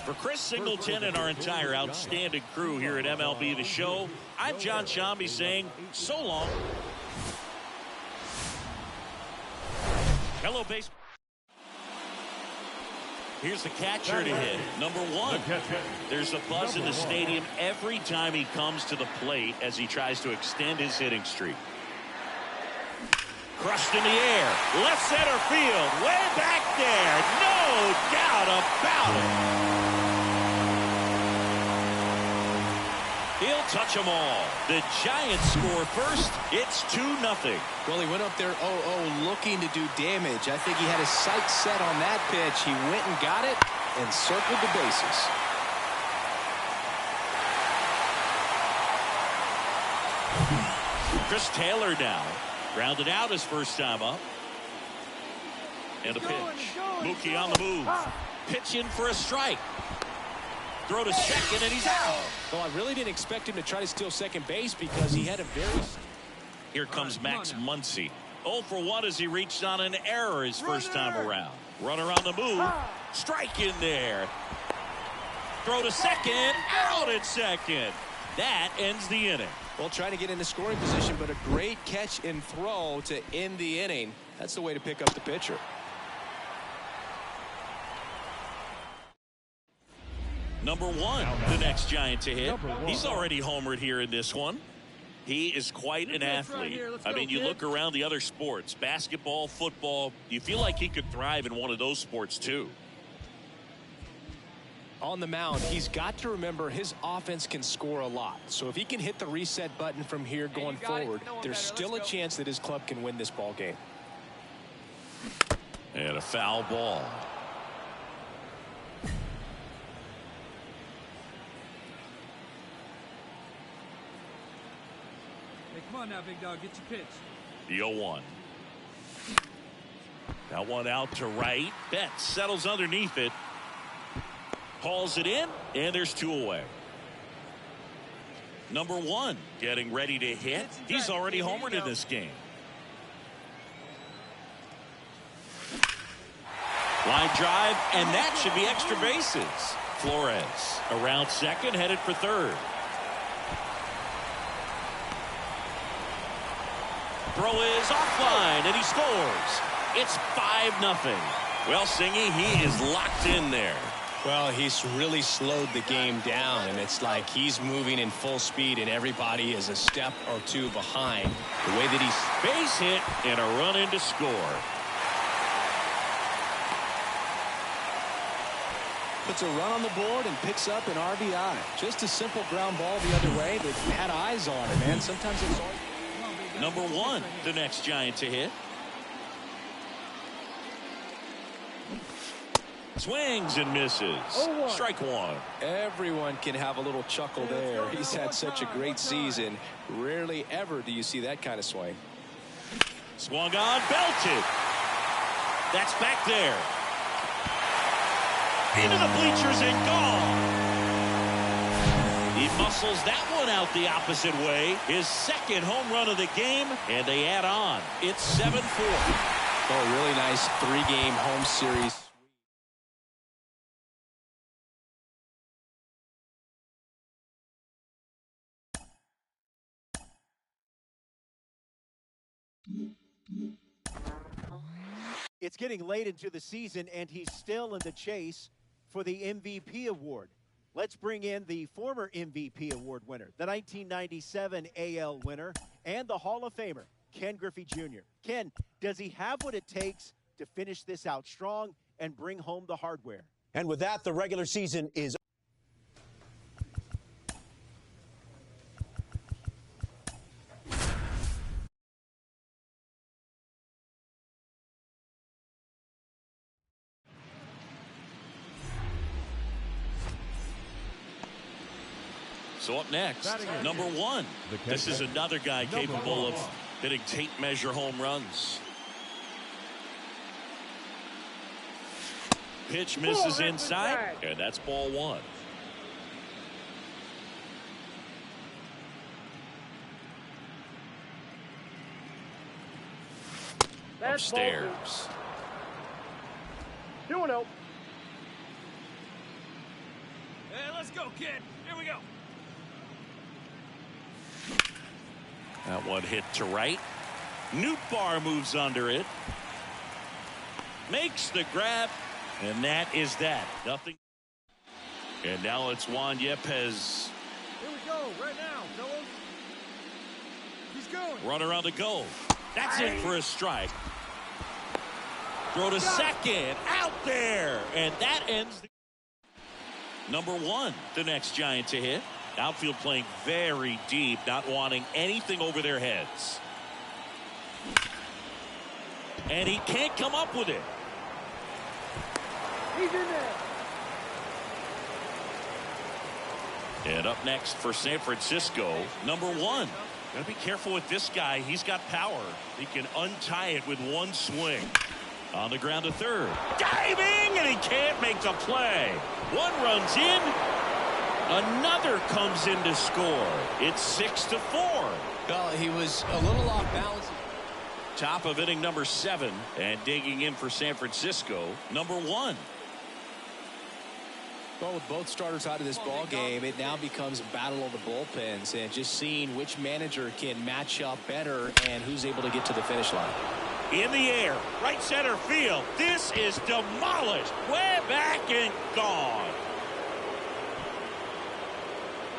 for Chris Singleton and our entire outstanding crew here at MLB The Show. I'm John Shambi saying so long. Hello, base. Here's the catcher to hit, number 1. There's a buzz in the stadium every time he comes to the plate as he tries to extend his hitting streak. Crushed in the air, left center field, way back there, no doubt about it. He'll touch them all. The Giants score first. It's 2-0. Well, he went up there 0-0 looking to do damage. I think he had his sights set on that pitch. He went and got it and circled the bases. Chris Taylor now. Grounded out his first time up. And a pitch. Mookie on the move. Pitch in for a strike. Throw to second, and he's out. Well, I really didn't expect him to try to steal second base because he had a very... Here comes Max Muncy. 0 for 1 as he reached on an error his first time around. Runner on the move. Strike in there. Throw to second. Out at second. That ends the inning. Well, trying to get into scoring position, but a great catch and throw to end the inning. That's the way to pick up the pitcher. Number 1, the next Giant to hit. He's already homered here in this one. He is quite an athlete. I mean, you look around the other sports, basketball, football, you feel like he could thrive in one of those sports too. On the mound, he's got to remember his offense can score a lot. So if he can hit the reset button from here going forward, there's still a chance that his club can win this ball game. And a foul ball. Hey, come on now, big dog. Get your pitch. The 0-1. That one out to right. Betts settles underneath it. Hauls it in, and there's 2 away. Number 1 getting ready to hit. He's already homered in this game. Line drive, and that should be extra bases. Flores around second, headed for third. Throw is offline, and he scores. It's 5-0. Well, Singy, he is locked in there. Well, he's really slowed the game down, and it's like he's moving in full speed, and everybody is a step or two behind. The way that he's base hit and a run in to score. puts a run on the board and picks up an RBI. Just a simple ground ball the other way, but had eyes on it, man. Sometimes it's all... Number one, the next Giant to hit. Swings and misses. Strike one. Everyone can have a little chuckle there. He's had such a great season. Rarely ever do you see that kind of swing. Swung on, belted. That's back there. Into the bleachers and gone. He muscles that one out the opposite way. His second home run of the game, and they add on. It's 7-4. Oh, a really nice three-game home series. It's getting late into the season, and he's still in the chase for the MVP award. Let's bring in the former MVP award winner, the 1997 AL winner, and the Hall of Famer, Ken Griffey Jr. Ken, does he have what it takes to finish this out strong and bring home the hardware? And with that, the regular season is So up next, number one. This is another guy capable of hitting tape measure home runs. Pitch misses inside, and that's ball one. Upstairs. 2-0. Hey, let's go, kid. Here we go. That one hit to right. Nootbaar moves under it. Makes the grab. And that is that. Nothing. And now it's Juan Yepez. Here we go, right now, fellas. He's going. Runner on the go. That's it for a strike. Throw to second. Out there. And that ends the... Number one, the next Giant to hit. Outfield playing very deep, not wanting anything over their heads. And he can't come up with it. He's in there. And up next for San Francisco, number one. Got to be careful with this guy. He's got power. He can untie it with one swing. On the ground to third. Diving, and he can't make the play. One runs in. Another comes in to score. It's 6-4. Well, he was a little off balance. Top of inning number 7, and digging in for San Francisco, number 1. Well, with both starters out of this ball game, it now becomes a battle of the bullpens, and just seeing which manager can match up better and who's able to get to the finish line. In the air, right center field. This is demolished. Way back and gone.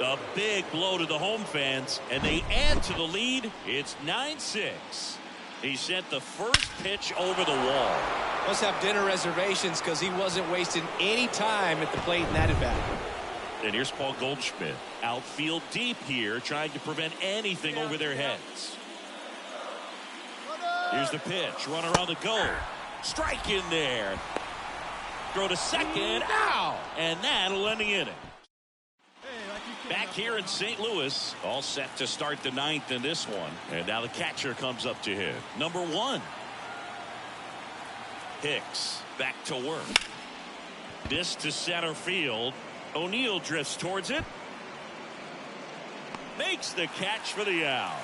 A big blow to the home fans, and they add to the lead. It's 9-6. He sent the first pitch over the wall. Must have dinner reservations because he wasn't wasting any time at the plate in that at-bat. And here's Paul Goldschmidt. Outfield deep here, trying to prevent anything over their heads. Here's the pitch. Runner on the go. Strike in there. Throw to second. Ow! And that'll end the inning. Back here in St. Louis, all set to start the 9th in this one. And now the catcher comes up to hit. Number 1. Hicks back to work. This to center field. O'Neill drifts towards it. Makes the catch for the out.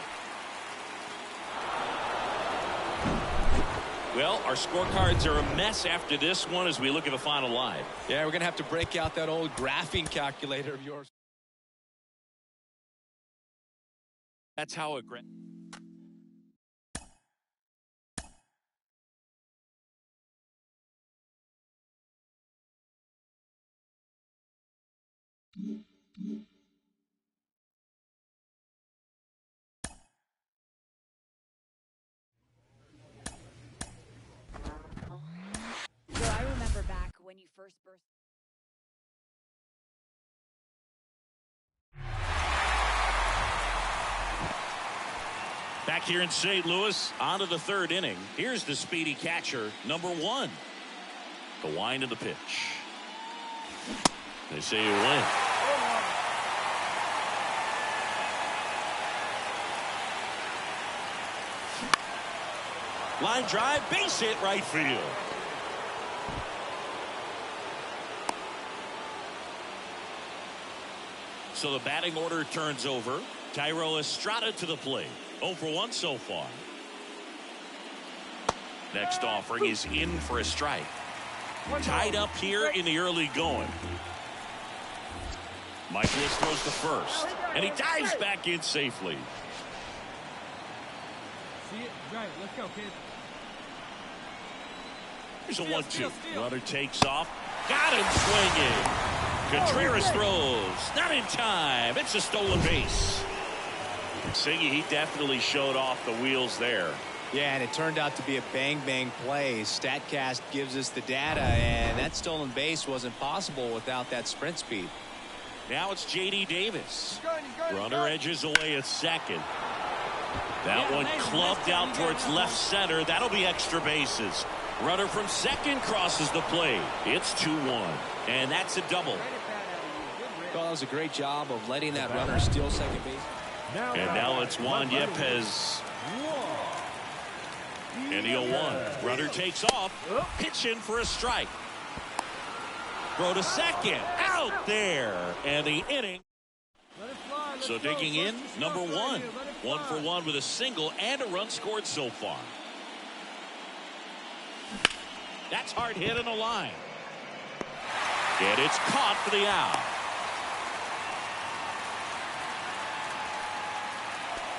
Well, our scorecards are a mess after this one as we look at the final line. Yeah, we're going to have to break out that old graphing calculator of yours. That's how aggressive. So I remember back when you first burst. Back here in St. Louis, on to the third inning. Here's the speedy catcher, number 1. The wind of the pitch. They say you win. Line drive, base hit, right field. So the batting order turns over. Thairo Estrada to the plate. 0 for 1 so far. Next offering is in for a strike. Tied up here in the early going. Michaelis throws to first, and he dives back in safely. See it? Drive it. Let's go, kid. Here's a 1-2. Runner takes off. Got him swinging. Contreras throws. Not in time. It's a stolen base. Siggy, he definitely showed off the wheels there. Yeah, and it turned out to be a bang-bang play. StatCast gives us the data, and that stolen base wasn't possible without that sprint speed. Now it's J.D. Davis. He's going. Runner edges away at second. That one clubbed out towards left center. That'll be extra bases. Runner from second crosses the plate. It's 2-1, and that's a double. Well, that was a great job of letting that runner steal second base. And now it's Juan Yepez. And the 0-1. Runner takes off. Pitch in for a strike. Throw to second. Out there. And the inning. So digging in, number 1. 1 for 1 with a single and a run scored so far. That's hard hit in the line. And it's caught for the out.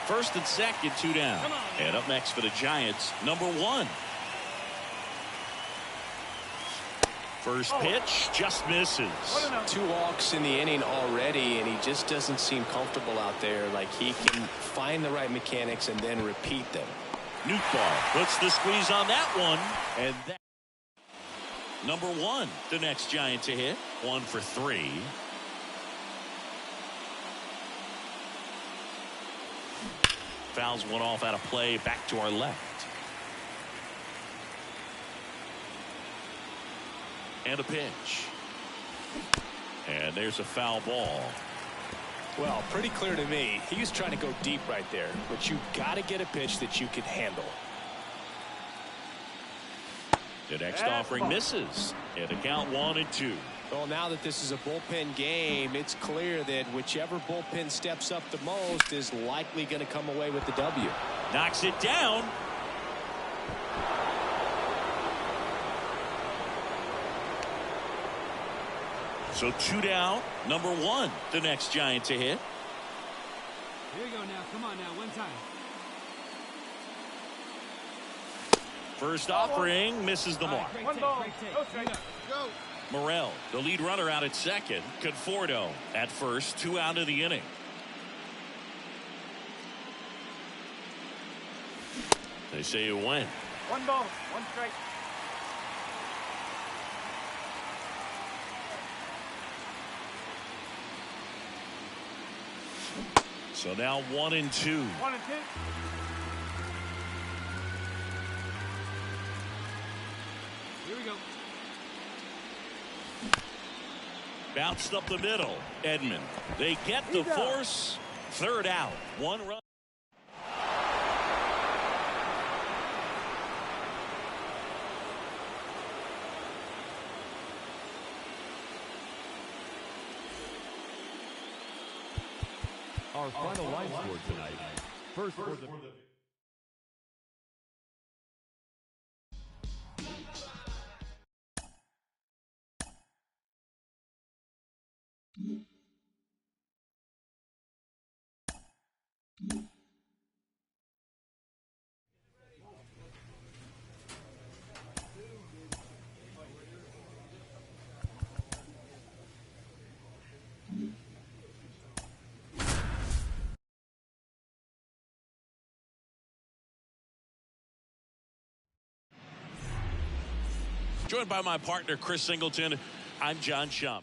First and second, 2 down. And up next for the Giants, number 1. First pitch just misses. 2 walks in the inning already, and he just doesn't seem comfortable out there. Like he can find the right mechanics and then repeat them. Nootbaar puts the squeeze on that one. And that. Number 1, the next Giant to hit. 1 for 3. Fouls one off out of play, back to our left. And a pitch. And there's a foul ball. Well, pretty clear to me. He was trying to go deep right there, but you got to get a pitch that you can handle. The next offering misses. And the count 1-2. Well, now that this is a bullpen game, it's clear that whichever bullpen steps up the most is likely going to come away with the W. Knocks it down. So 2 down. Number 1, the next Giant to hit. Here you go now. Come on now. One time. First offering misses the mark. One ball. Go straight up. Go. Morel, the lead runner, out at second. Conforto at first. 2 out of the inning. They say you win. One ball. One strike. So now 1-2. 1 and 2. Here we go. Bounced up the middle. Edman. They get the force. 3rd out. 1 run. Our final line score tonight. First for the Joined by my partner, Chris Singleton, I'm John Shump.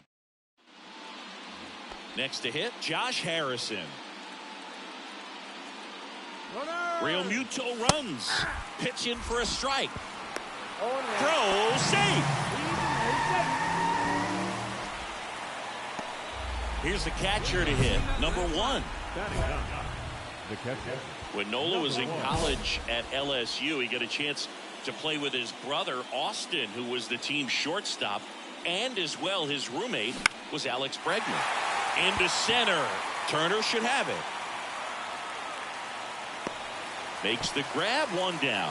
Next to hit, Josh Harrison. Real Muto runs. Pitch in for a strike. Throw, safe. Here's the catcher to hit, number 1. The catcher. When Nola was in college at LSU, he got a chance to play with his brother, Austin, who was the team shortstop, and as well his roommate was Alex Bregman. Into center. Turner should have it. Makes the grab, 1 down.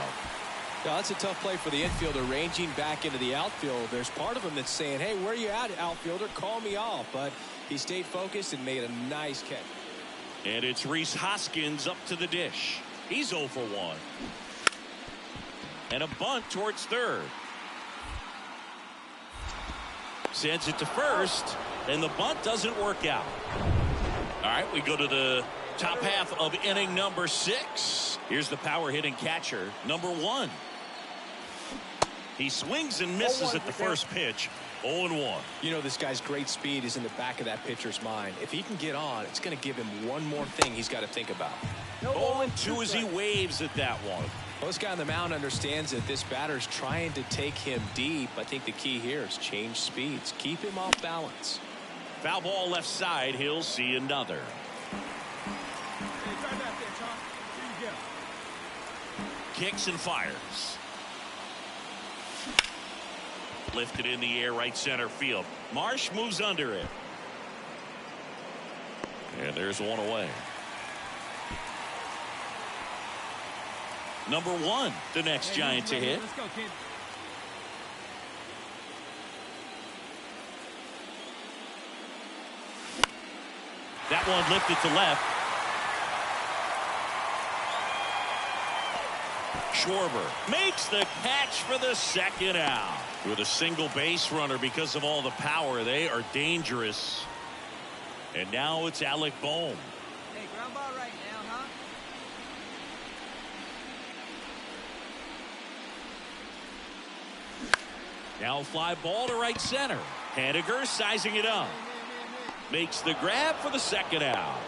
Yeah, that's a tough play for the infielder ranging back into the outfield. There's part of him that's saying, hey, where are you at, outfielder? Call me off. But he stayed focused and made a nice catch. And it's Rhys Hoskins up to the dish. He's 0 for 1. And a bunt towards third. Sends it to first, and the bunt doesn't work out. All right, we go to the top half of inning number 6. Here's the power hitting catcher, number 1. He swings and misses at the first pitch. 0-1. You know, this guy's great speed is in the back of that pitcher's mind. If he can get on, it's going to give him one more thing he's got to think about. 0-2 as he waves at that one. Well, this guy on the mound understands that this batter's trying to take him deep. I think the key here is change speeds. Keep him off balance. Foul ball left side. He'll see another. Hey, try that pitch, huh? Here you go. Kicks and fires. Lifted in the air, right center field. Marsh moves under it. And there's one away. Number 1, the next Giant to hit. Let's go, kid. That one lifted to left. Schwarber makes the catch for the second out. With a single base runner because of all the power, they are dangerous. And now it's Alec Bohm. Hey, ground ball right now, huh? Now fly ball to right center. Haniger sizing it up. Makes the grab for the second out.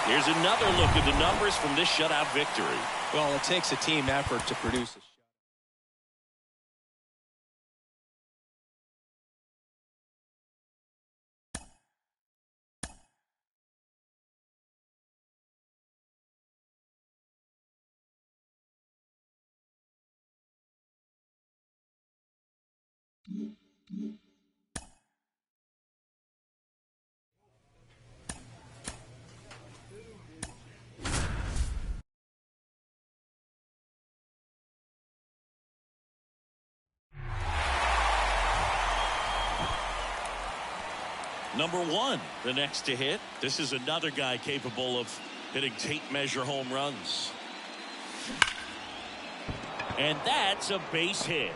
Here's another look at the numbers from this shutout victory. Well, it takes a team effort to produce a shot. Number 1, the next to hit. This is another guy capable of hitting tape measure home runs. And that's a base hit.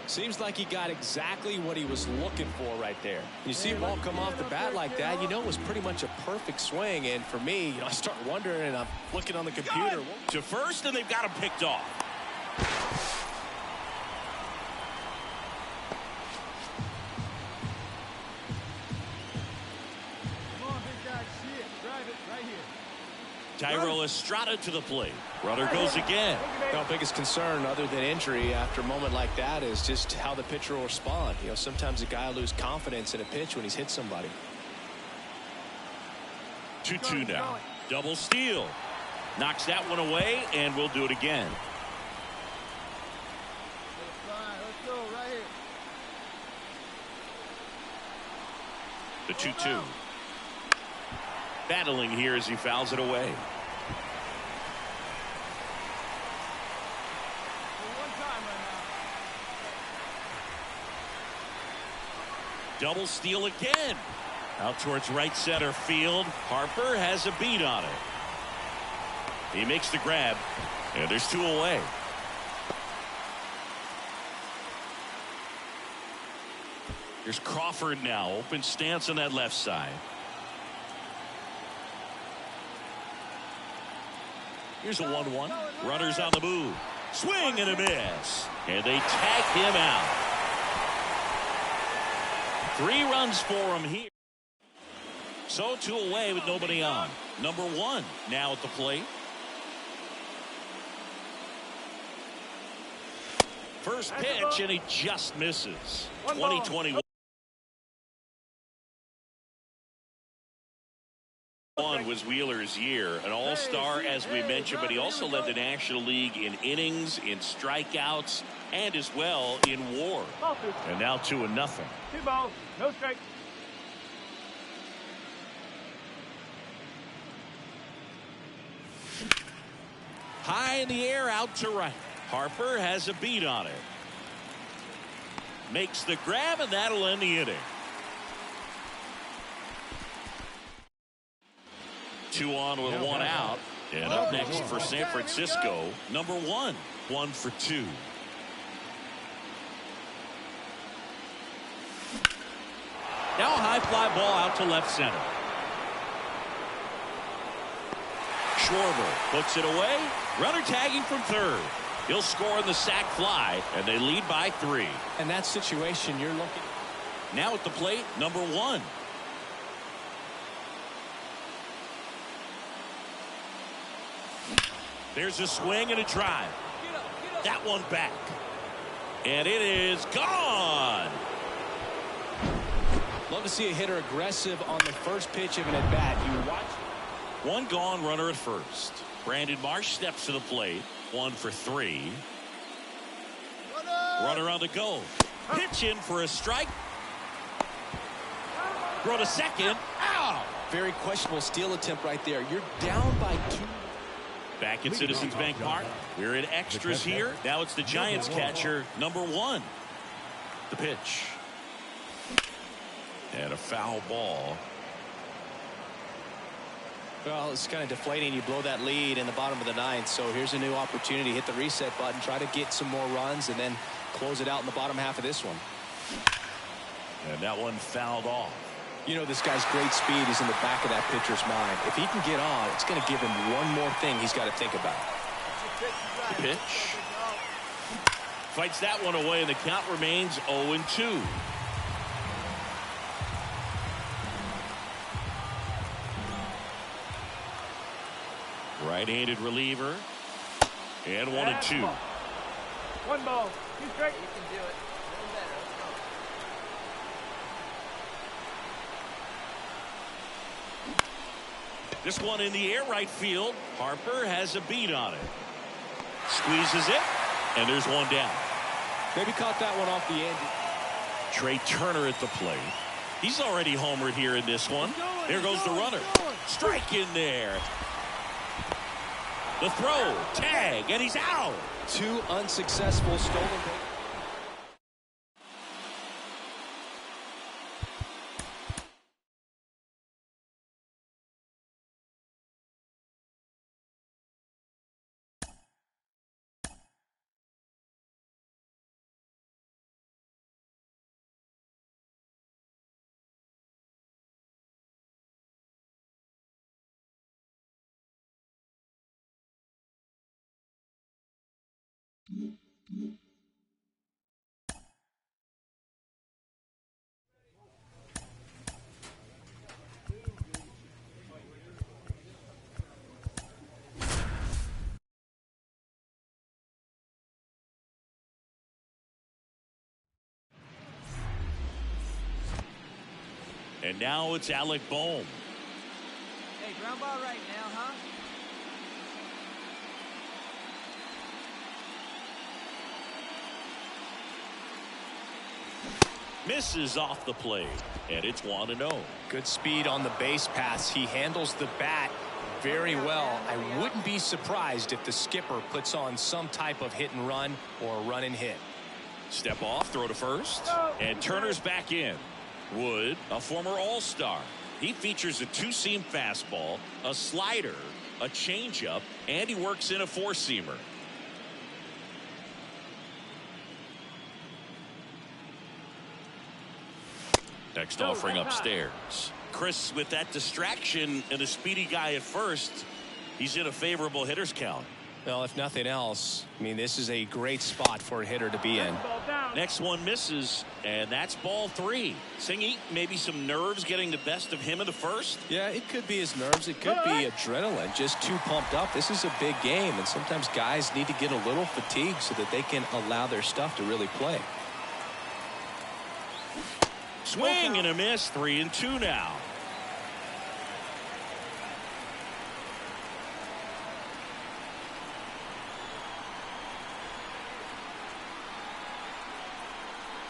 Seems like he got exactly what he was looking for right there. You see a ball come off the bat like that, you know it was pretty much a perfect swing. And for me, I start wondering, and I'm looking on the computer. To first, and they've got him picked off. Come on, big guy. See it. Drive it right here. Tyrell Estrada to the plate. Runner goes again. Our biggest concern, other than injury after a moment like that, is just how the pitcher will respond. You know, sometimes a guy will lose confidence in a pitch when he's hit somebody. 2-2 now. Double steal. Knocks that one away, and we'll do it again. Let's go right here. The 2-2. Battling here as he fouls it away. One time right Double steal again. Out towards right center field. Harper has a beat on it. He makes the grab, and there's 2 away. Here's Crawford now. Open stance on that left side. Here's a 1-1. Runners on the move. Swing and a miss. And they tag him out. 3 runs for him here. So 2 away with nobody on. Number 1 now at the plate. First pitch, and he just misses. 2021 was Wheeler's year, an all-star as we mentioned, but he also led the National League in innings, in strikeouts, and as well in WAR. And now 2-0. 2 balls, no strikes. High in the air, out to right. Harper has a beat on it. Makes the grab, and that'll end the inning. 2 on with 1 out. And up next for San Francisco, number 1. 1 for 2. Now a high fly ball out to left center. Schwarber puts it away. Runner tagging from third. He'll score on the sac fly, and they lead by 3. In that situation, you're looking. Now at the plate, number 1. There's a swing and a drive. That one back. And it is gone. Love to see a hitter aggressive on the first pitch of an at-bat. You watch. 1 gone, runner at first. Brandon Marsh steps to the plate. 1 for 3. Runner on the go. Pitch in for a strike. Throw to second. Ow! Very questionable steal attempt right there. You're down by 2. Back at Citizens Bank Park. We're in extras here. Now it's the Giants catcher, number 1. The pitch. And a foul ball. Well, it's kind of deflating. You blow that lead in the bottom of the 9th. So here's a new opportunity. Hit the reset button. Try to get some more runs and then close it out in the bottom half of this one. And that one fouled off. You know, this guy's great speed is in the back of that pitcher's mind. If he can get on, it's going to give him one more thing he's got to think about. The pitch. Fights that one away, and the count remains 0-2. Right-handed reliever. And 1-2. 1 ball, 2 strikes. You can do it. Doing better. Let's go. This one in the air right field. Harper has a beat on it. Squeezes it, and there's 1 down. Maybe caught that one off the end. Trey Turner at the plate. He's already homered here in this one. There goes the runner. Strike in there. The throw, tag, and he's out. 2 unsuccessful stolen bases. And now it's Alec Bohm. Hey, ground ball right now, huh? Misses off the plate, and it's 1-0. Good speed on the base paths. He handles the bat very well. I wouldn't be surprised if the skipper puts on some type of hit and run or run and hit. Step off, throw to first, and Turner's back in. Wood, a former All-Star. He features a two-seam fastball, a slider, a changeup, and he works in a four-seamer. Next offering upstairs. Chris, with that distraction and a speedy guy at first, he's in a favorable hitter's count. Well, if nothing else, I mean, this is a great spot for a hitter to be in. Next one misses, and that's ball three. Singy, maybe some nerves getting the best of him in the first? Yeah, it could be his nerves. It could be adrenaline, just too pumped up. This is a big game, and sometimes guys need to get a little fatigued so that they can allow their stuff to really play. Swing and a miss, 3-2 now.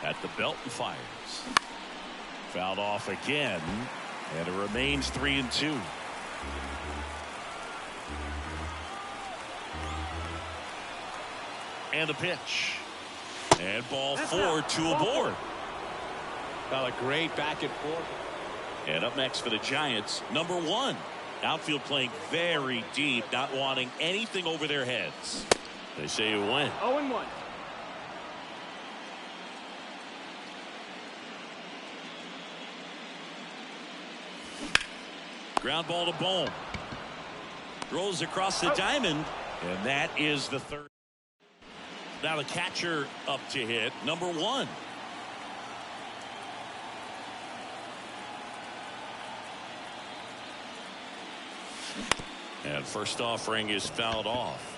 At the belt and fires. Fouled off again, and it remains 3-2. And the pitch. And ball four, two aboard. Well, a great back and forth. And up next for the Giants, number 1. Outfield playing very deep, not wanting anything over their heads. They say you win. 0-1. Ground ball to Bohm. Throws across the diamond, and that is the third. Now the catcher up to hit, number 1. And first offering is fouled off.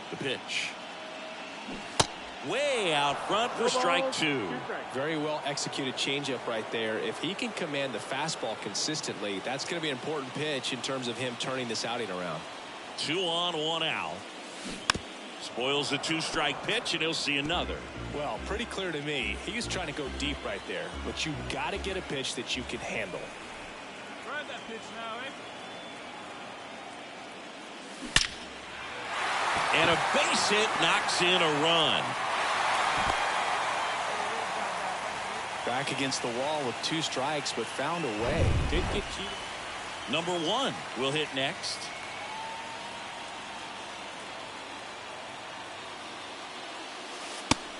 The pitch. Way out front for strike 2. Very well executed changeup right there. If he can command the fastball consistently, that's going to be an important pitch in terms of him turning this outing around. 2 on, 1 out. Spoils the 2-strike pitch, and he'll see another. Well, pretty clear to me. He's trying to go deep right there, but you got to get a pitch that you can handle. Try that pitch now, eh? And a base hit knocks in a run. Back against the wall with 2 strikes, but found a way. Did get cheated. Number 1 will hit next.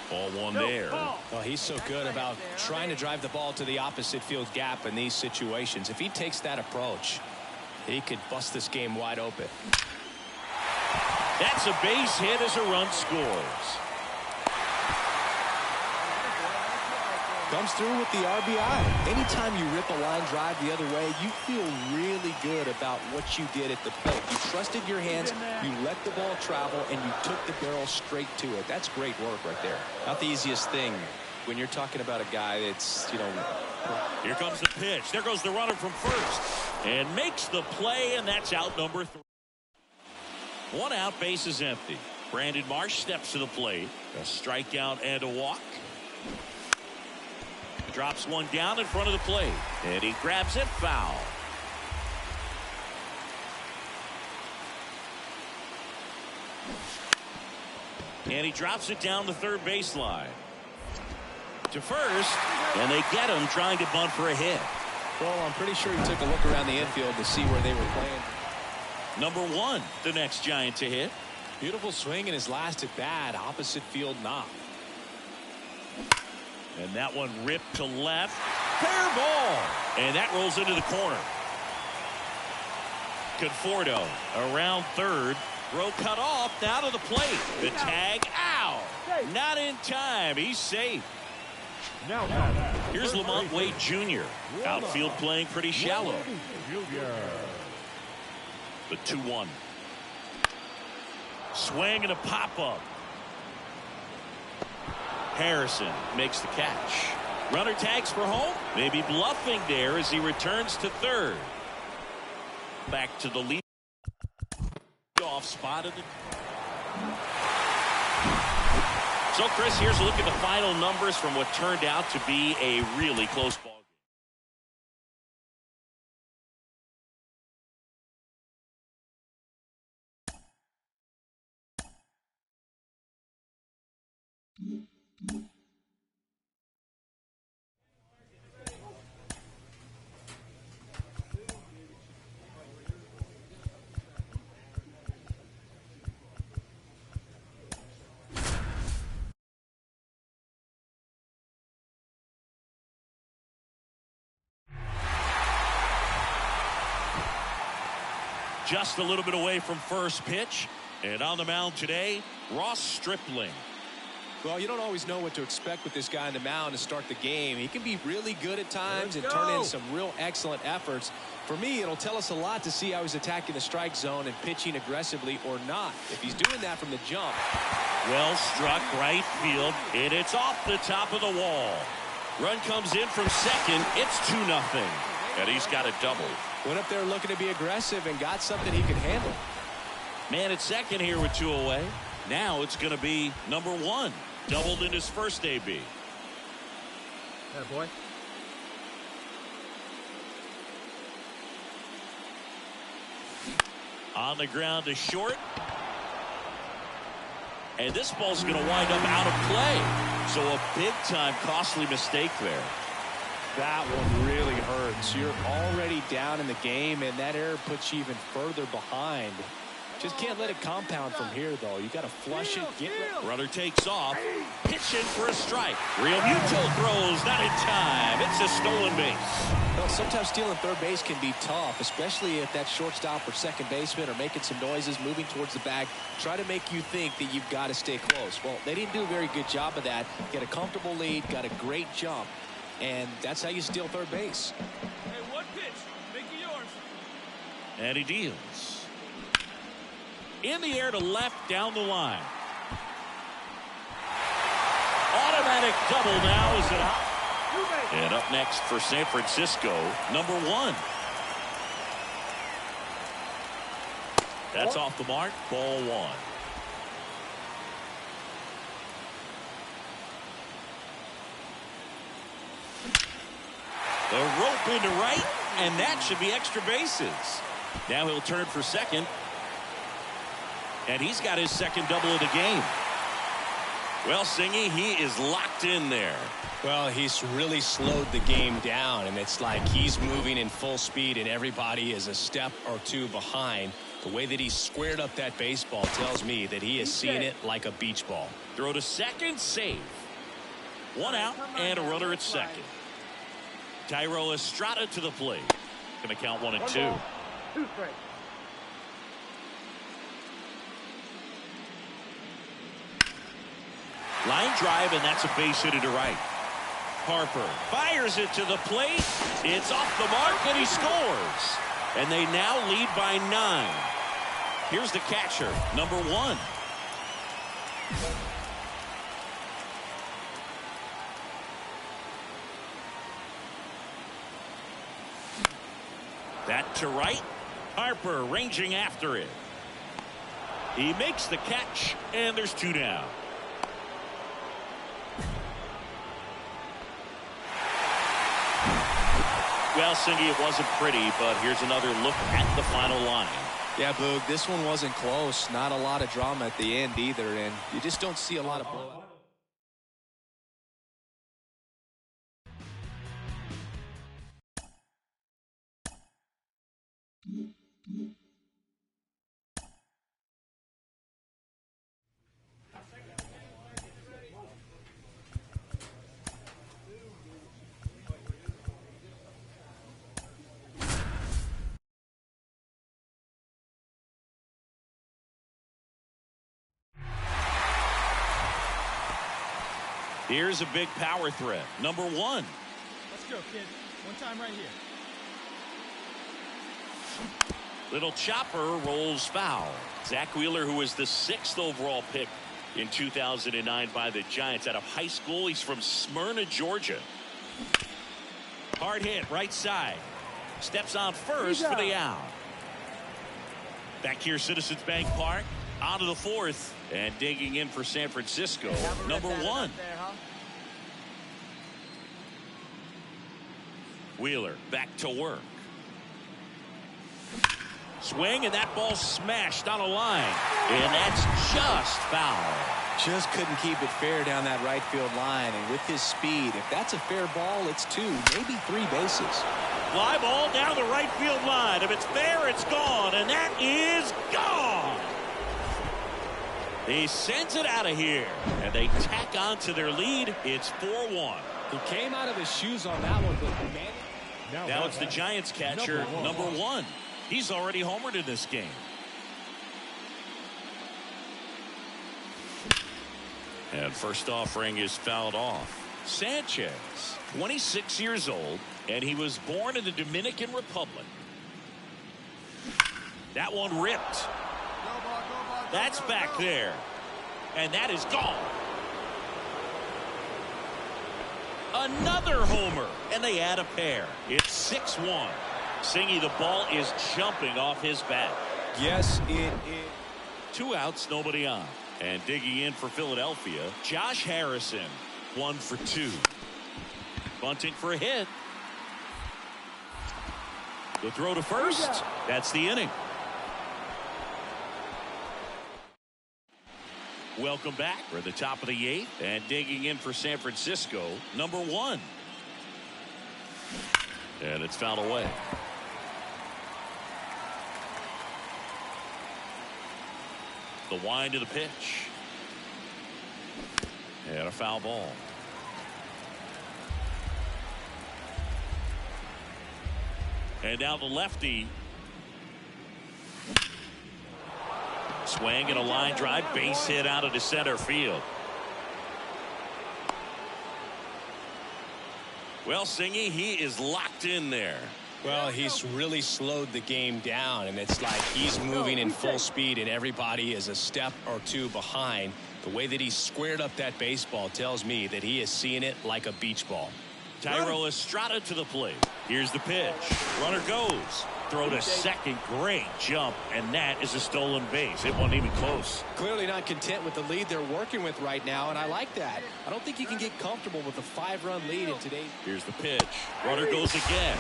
Ball 1 there. Well, he's so good about trying to drive the ball to the opposite field gap in these situations. If he takes that approach, he could bust this game wide open. That's a base hit as a run scores. Comes through with the RBI. Anytime you rip a line drive the other way, you feel really good about what you did at the plate. You trusted your hands, you let the ball travel, and you took the barrel straight to it. That's great work right there. Not the easiest thing when you're talking about a guy that's, Here comes the pitch. There goes the runner from first. And makes the play, and that's out number 3. 1 out, base is empty. Brandon Marsh steps to the plate. A strikeout and a walk. Drops one down in front of the plate. And he grabs it foul. And he drops it down the third baseline. To first. And they get him trying to bunt for a hit. Well, I'm pretty sure he took a look around the infield to see where they were playing. Number 1, the next Giant to hit. Beautiful swing in his last at bat. Opposite field knock. And that one ripped to left. Fair ball. And that rolls into the corner. Conforto around third. Throw cut off. Now to the plate. The tag out. Not in time. He's safe. Now, Here's Lamont Wade Jr. Outfield playing pretty shallow. The 2-1. Swing and a pop-up. Harrison makes the catch. Runner tags for home. Maybe bluffing there as he returns to third. Back to the lead off spot of the. So Chris, here's a look at the final numbers from what turned out to be a really close ball. Just a little bit away from first pitch. And on the mound today, Ross Stripling. Well, you don't always know what to expect with this guy on the mound to start the game. He can be really good at times and turn in some real excellent efforts. For me, it'll tell us a lot to see how he's attacking the strike zone and pitching aggressively or not. If he's doing that from the jump. Well struck right field, and it's off the top of the wall. Run comes in from second. It's 2-0. And he's got a double. Went up there looking to be aggressive and got something he could handle. Man at second here with 2 away. Now it's going to be number 1. Doubled in his first AB. Yeah, boy. On the ground to short. And this ball's going to wind up out of play. So a big-time costly mistake there. That one really hurts. You're already down in the game, and that error puts you even further behind. Just can't let it compound from here, though. You got to flush it. Runner takes off. Pitching for a strike. Real Muto throws. Not in time. It's a stolen base. Well, sometimes stealing third base can be tough, especially if that shortstop or second baseman are making some noises, moving towards the bag, try to make you think that you've got to stay close. Well, they didn't do a very good job of that. Get a comfortable lead, got a great jump, and that's how you steal third base. Hey, one pitch. Make it yours. And he deals. In the air to left down the line. Automatic double now. Is it out? And up next for San Francisco, number 1. That's off the mark. Ball 1. The rope into right, and that should be extra bases. Now he'll turn for second. And he's got his second double of the game. Well, Singy, he is locked in there. Well, he's really slowed the game down, and it's like he's moving in full speed, and everybody is a step or two behind. The way that he squared up that baseball tells me that he is seeing it like a beach ball. Throw to second, save. 1 out and a runner at second. Thairo Estrada to the plate. Going to count 1 and 2. 2 strikes. Line drive, and that's a base hit to right. Harper fires it to the plate. It's off the mark, and he scores. And they now lead by 9. Here's the catcher, number 1. That to right. Harper ranging after it. He makes the catch, and there's 2 down. Well, Cindy, it wasn't pretty, but here's another look at the final line. Yeah, Boog, this one wasn't close. Not a lot of drama at the end either, and you just don't see a lot of blowout. Here's a big power threat. Number 1. Let's go, kid. One time right here. Little chopper rolls foul. Zach Wheeler, who was the 6th overall pick in 2009 by the Giants out of high school. He's from Smyrna, Georgia. Hard hit, right side. Steps on first for the out. Back here, Citizens Bank Park. On to the 4th. And digging in for San Francisco, number 1. Wheeler back to work. Swing, and that ball smashed on a line. And that's just foul. Just couldn't keep it fair down that right field line. And with his speed, if that's a fair ball, it's 2, maybe 3 bases. Fly ball down the right field line. If it's fair, it's gone. And that is gone. He sends it out of here. And they tack on to their lead. It's 4-1. He came out of his shoes on that one, but man. Now it's the Giants catcher, number 1. He's already homered in this game. And first offering is fouled off. Sanchez, 26 years old, and he was born in the Dominican Republic. That one ripped. That's back there. And that is gone. Another homer, and they add a pair. It's 6-1. Singy, the ball is jumping off his bat. Yes, it is. 2 outs, nobody on. And digging in for Philadelphia, Josh Harrison, 1 for 2. Bunting for a hit. The throw to first. That's the inning. Welcome back. We're at the top of the 8th. And digging in for San Francisco, number 1. And it's fouled away. The wind of the pitch. And a foul ball. And now the lefty. Swing and a line drive, base hit out of the center field. Well, Singy, he is locked in there. Well, he's really slowed the game down, and it's like he's moving in full speed, and everybody is a step or 2 behind. The way that he squared up that baseball tells me that he is seeing it like a beach ball. Thairo Estrada to the plate. Here's the pitch. Runner goes. Throw to second. Great jump, and that is a stolen base. It wasn't even close. Clearly not content with the lead they're working with right now, and I like that. I don't think you can get comfortable with a 5-run lead in today's. Here's the pitch. Runner goes again.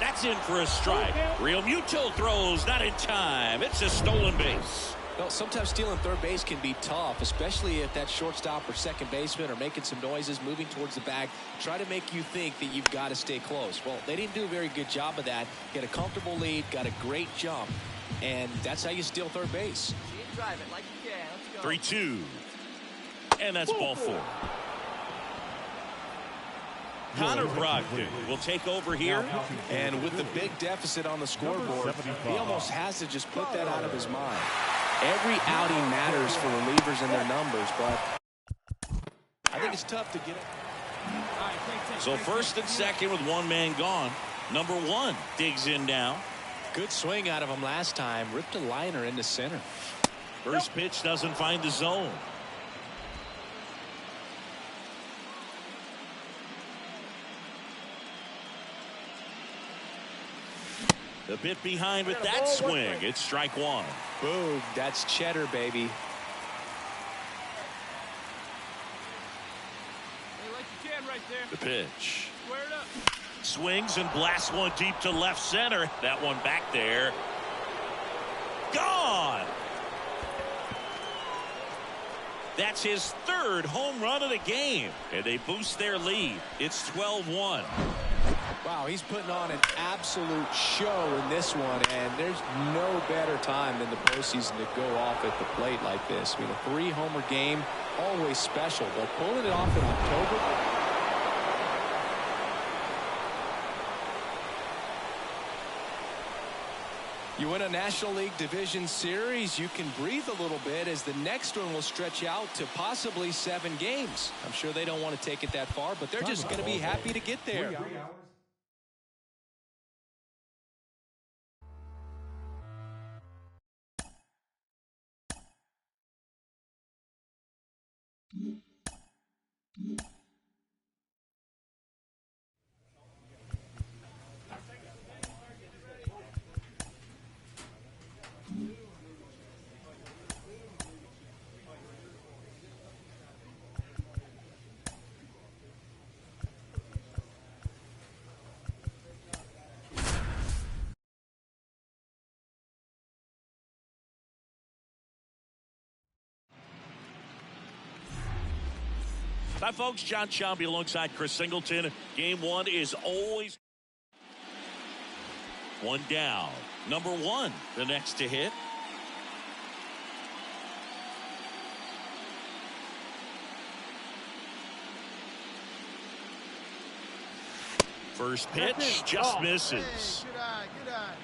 That's in for a strike. Real Muto throws, not in time. It's a stolen base. Well, sometimes stealing third base can be tough, especially if that shortstop or second baseman are making some noises, moving towards the bag, try to make you think that you've got to stay close. Well, they didn't do a very good job of that. Get a comfortable lead, got a great jump, and that's how you steal third base. See it, drive it like you can. Let's go. 3-2. And that's ball 4. Connor Brogdon will take over here. And with the big deficit on the scoreboard, he almost has to just put that out of his mind. Every outing matters for relievers and their numbers, but I think it's tough to get it. So first and second with 1 man gone. Number 1 digs in now. Good swing out of him last time. Ripped a liner into center. First pitch doesn't find the zone. A bit behind with that swing. It's strike 1. Boom. That's cheddar, baby. Hey, like you can right there. The pitch. Square it up. Swings and blasts one deep to left center. That one back there. Gone. That's his 3rd home run of the game. And they boost their lead. It's 12-1. Wow, he's putting on an absolute show in this one, and there's no better time than the postseason to go off at the plate like this. I mean, a 3-homer game, always special, but pulling it off in October. You win a National League Division Series, you can breathe a little bit as the next one will stretch out to possibly 7 games. I'm sure they don't want to take it that far, but they're just going to be happy to get there. Hi, folks. John Sciambi alongside Chris Singleton. Game one is always one down. Number one, the next to hit. First pitch just misses. Hey, good eye, good eye.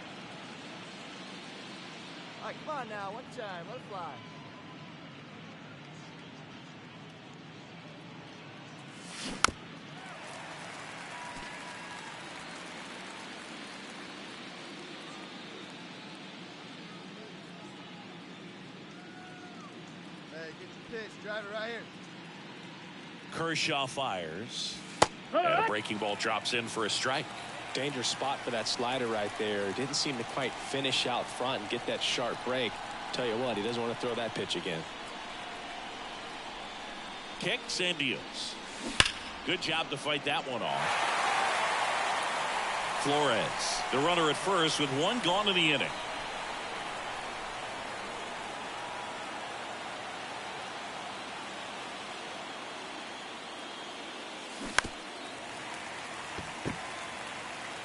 All right, come on now, one time, let it fly. Hey, get your pitch, drive it right here. Kershaw fires. And a breaking ball drops in for a strike. Dangerous spot for that slider right there. Didn't seem to quite finish out front and get that sharp break. Tell you what, he doesn't want to throw that pitch again. Kicks and deals. Good job to fight that one off. Flores, the runner at first with one gone in the inning.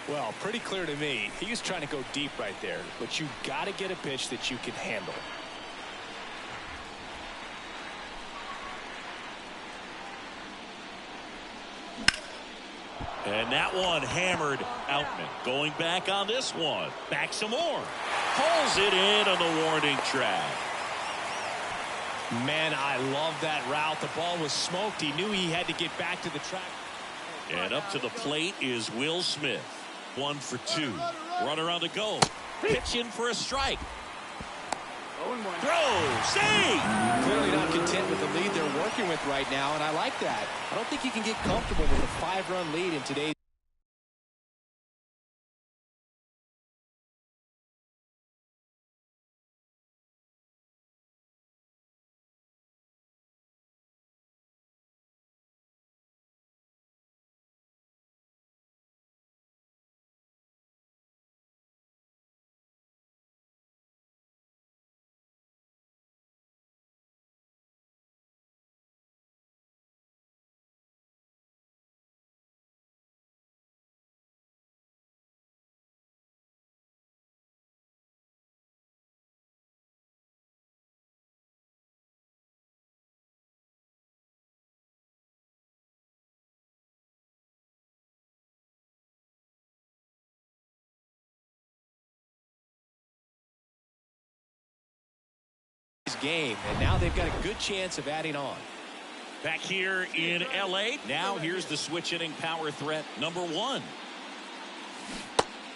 Well, pretty clear to me. He was trying to go deep right there, but you got to get a pitch that you can handle. And that one hammered. Outman going back on this one. Back some more. Pulls it in on the warning track. Man, I love that route. The ball was smoked. He knew he had to get back to the track. And up to the plate is Will Smith. 1 for 2. Runner on the go. Pitch in for a strike. Throw. Save. Clearly not content with the lead they're working with right now, and I like that. I don't think you can get comfortable with a 5-run lead in today's game, and now they've got a good chance of adding on. Back here in L.A. Now here's the switch inning power threat number 1.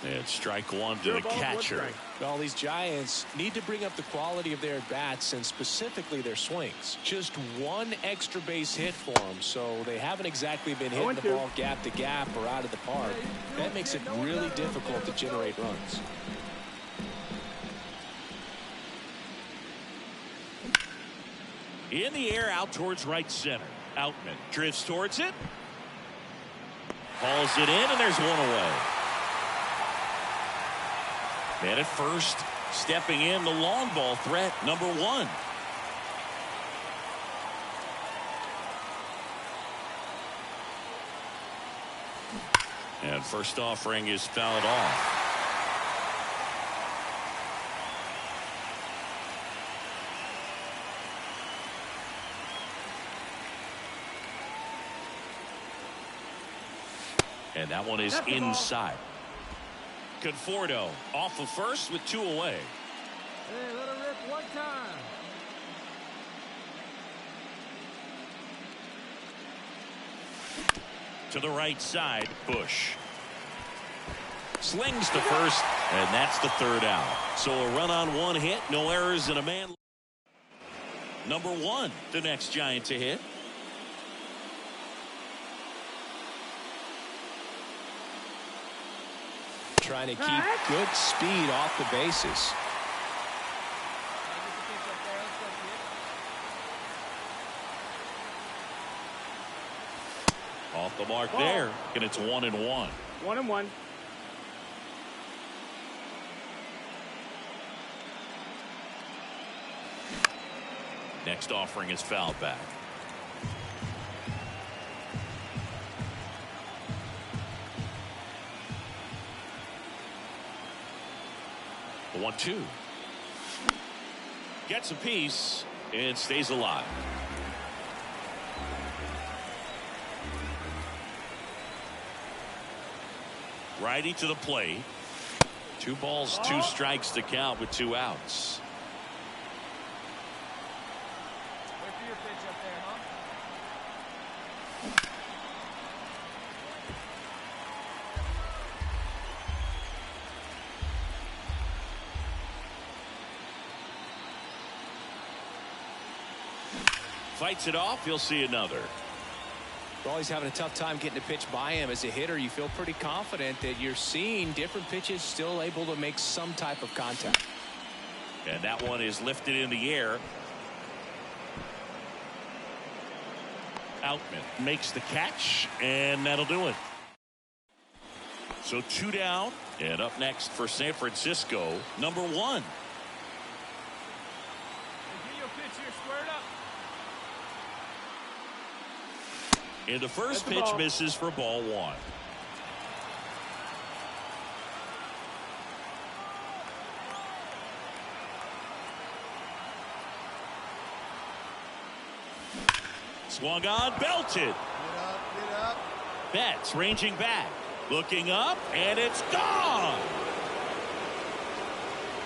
And strike one to the catcher. Well, these Giants need to bring up the quality of their bats and specifically their swings. Just one extra base hit for them, so they haven't exactly been hitting the ball gap to gap or out of the park. That makes it really difficult to generate runs. In the air out towards right center. Outman drifts towards it. Hauls it in, and there's one away. Man at first, stepping in the long ball threat, number 1. And first offering is fouled off. And that one is inside. Conforto off of first with 2 away. Hey, let her rip one time. To the right side, Bush. Slings to first, and that's the 3rd out. So a run on 1 hit, no errors, and a man. Number 1, the next Giant to hit. Trying to keep good speed off the bases. Off the mark there, and it's 1-1. 1-1. Next offering is fouled back. 1-2. Gets a piece and stays alive. Righty to the plate. 2 balls, 2 strikes to count with 2 outs. Wait for your pitch up there, huh? Fights it off. He'll see another. Well, he's having a tough time getting a pitch by him. As a hitter, you feel pretty confident that you're seeing different pitches still able to make some type of contact. And that one is lifted in the air. Outman makes the catch, and that'll do it. So 2 down, and up next for San Francisco, number 1. Hey, get your pitch here squared up. And the first pitch misses for ball 1. Swung on, belted. Get up, get up. Betts ranging back, looking up, and it's gone.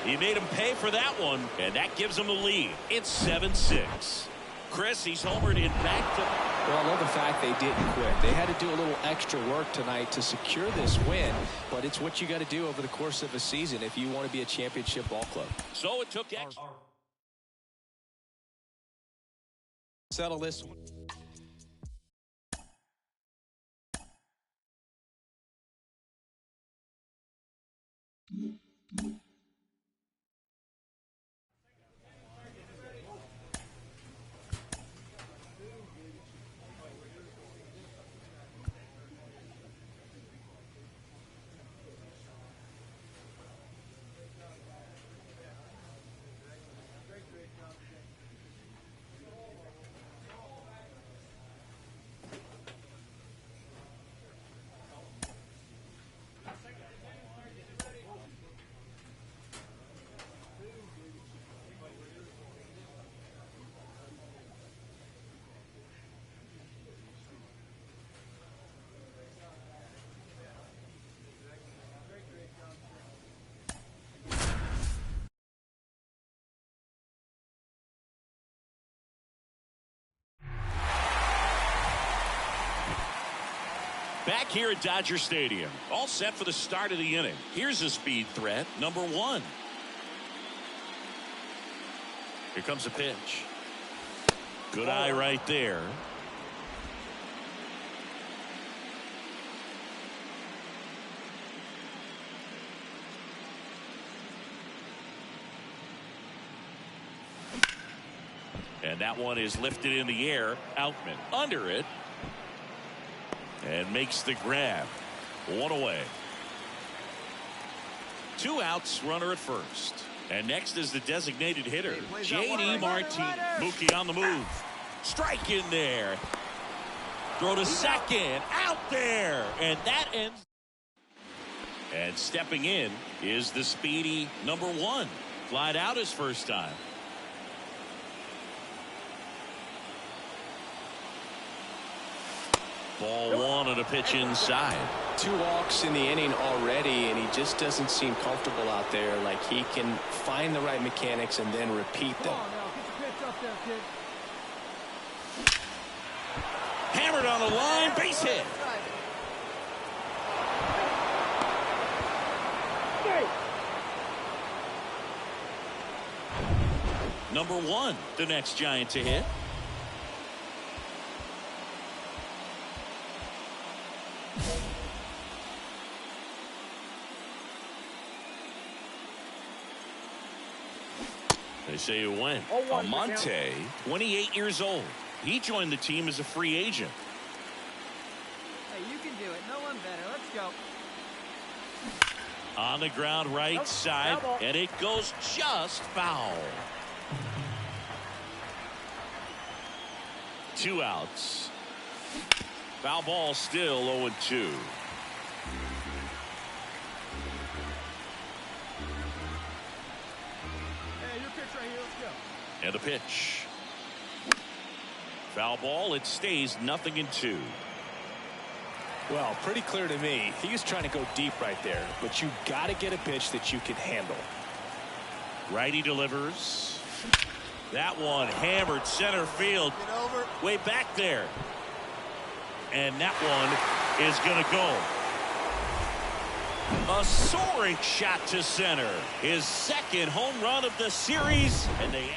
He made him pay for that one, and that gives him the lead. It's 7-6. Chris, he's homered in back to. Well, I love the fact they didn't quit. They had to do a little extra work tonight to secure this win, but it's what you got to do over the course of a season if you want to be a championship ball club. So it took extra. Settle this one. Back here at Dodger Stadium, all set for the start of the inning. Here's a speed threat, number 1. Here comes a pitch. Good eye right there. And that one is lifted in the air. Outman under it. And makes the grab. 1 away. 2 outs, runner at first. And next is the designated hitter, J.D. Martin. Mookie on the move. Strike in there. Throw to second. Out there. And that ends. And stepping in is the speedy number 1. Flied out his first time. Ball 1 and a pitch inside. 2 walks in the inning already, and he just doesn't seem comfortable out there. Like he can find the right mechanics and then repeat them. Come on now, get your pitch up there, kid. Hammered on the line, base hit. Number 1, the next Giant to hit. They say it went. Almonte, 28 years old. He joined the team as a free agent. Hey, you can do it. No one better. Let's go. On the ground right side, and it goes just foul. 2 outs. Foul ball still 0-2. And the pitch. Foul ball. It stays 0-2. Well, pretty clear to me. He was trying to go deep right there, but you got to get a pitch that you can handle. Righty delivers. That one hammered center field. Get over. Way back there. And that one is going to go. A soaring shot to center. His second home run of the series. And they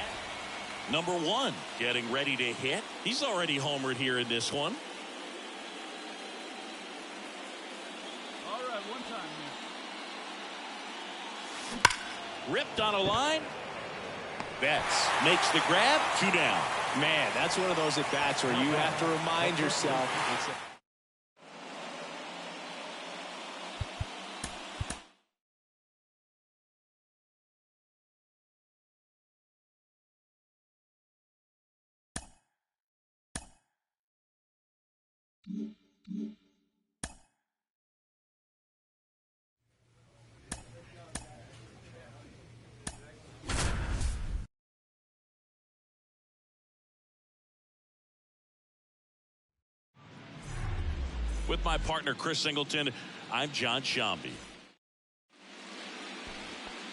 number 1 getting ready to hit. He's already homered here in this one. All right, one time, man. Ripped on a line. Betts makes the grab. 2 down. Man, that's one of those at-bats where you have to remind yourself. With my partner, Chris Singleton, I'm John Shambi.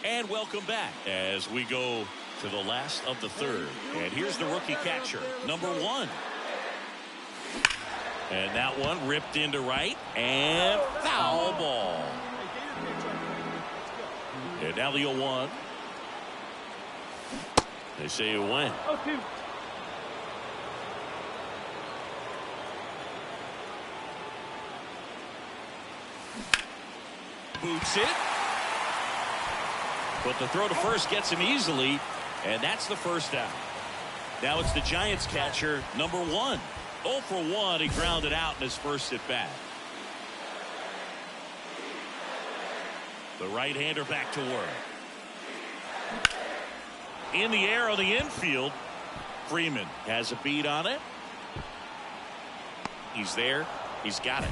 And welcome back as we go to the last of the third. And here's the rookie catcher, number 1. And that one ripped into right. And foul ball. And now the 0-1. They say it went. Boots it. But the throw to first gets him easily, and that's the first out. Now it's the Giants catcher, number 1. 0 for 1. He grounded out in his first at bat. The right-hander back to work. In the air on the infield. Freeman has a beat on it. He's there. He's got it.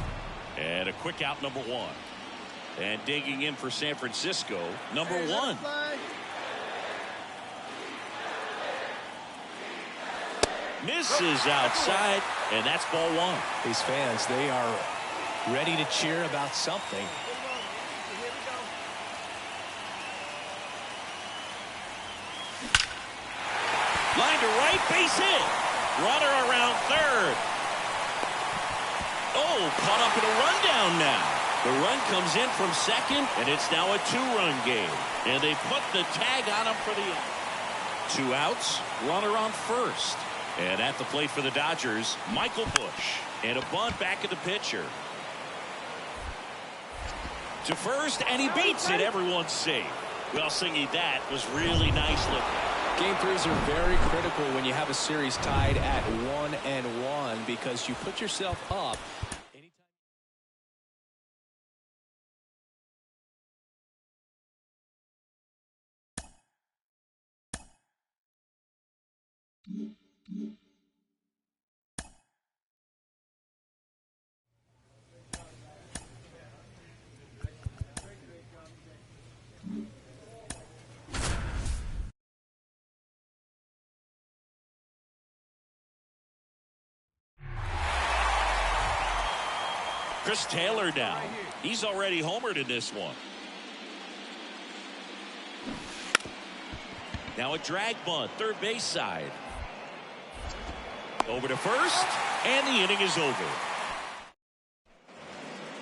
And a quick out, number 1. And digging in for San Francisco, number 1. Misses outside, and that's ball 1. These fans, they are ready to cheer about something. Line to right, base hit. Runner around third. Oh, caught up in a rundown now. The run comes in from second, and it's now a 2-run game. And they put the tag on him for the 2 outs, runner on first. And at the plate for the Dodgers, Michael Busch. And a bunt back at the pitcher. To first, and he beats it. Everyone's safe. Well, Singy, that was really nice looking. Game 3s are very critical when you have a series tied at 1-1 because you put yourself up. Chris Taylor now. He's already homered in this one. Now a drag bunt, third base side. Over to first, and the inning is over.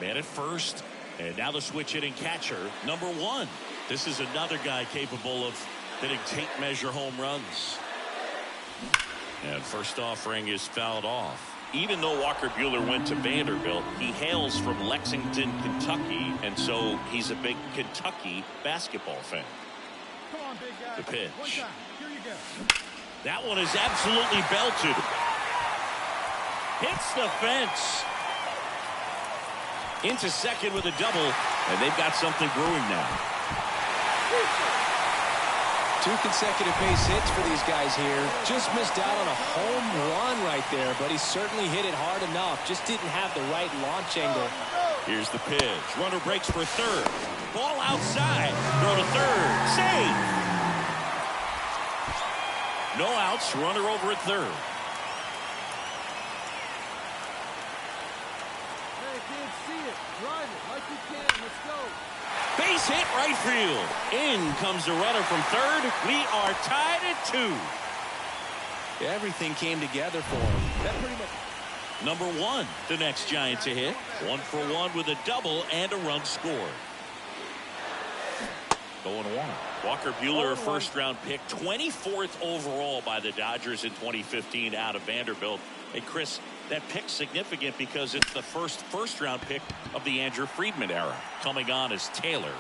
Man at first, and now the switch hitting catcher, number 1. This is another guy capable of hitting tape measure home runs. And first offering is fouled off. Even though Walker Buehler went to Vanderbilt, he hails from Lexington, Kentucky, and so he's a big Kentucky basketball fan. Come on, big guy. The pitch. One time. Here you go. That one is absolutely belted. Hits the fence. Into second with a double, and they've got something brewing now. 2 consecutive base hits for these guys here. Just missed out on a home run right there, but he certainly hit it hard enough. Just didn't have the right launch angle. Here's the pitch. Runner breaks for third. Ball outside. Throw to third. Save. No outs, runner over at third. Hey, kids, see it. Drive it like you can. Let's go. Base hit right field. In comes the runner from third. We are tied at 2. Everything came together for him. That pretty much. Number 1, the next Giant to hit. 1 for 1 with a double and a run scored. 0-1. Walker Buehler, first-round pick, 24th overall by the Dodgers in 2015 out of Vanderbilt. Hey, Chris, that pick's significant because it's the first-round pick of the Andrew Friedman era. Coming on as Taylor.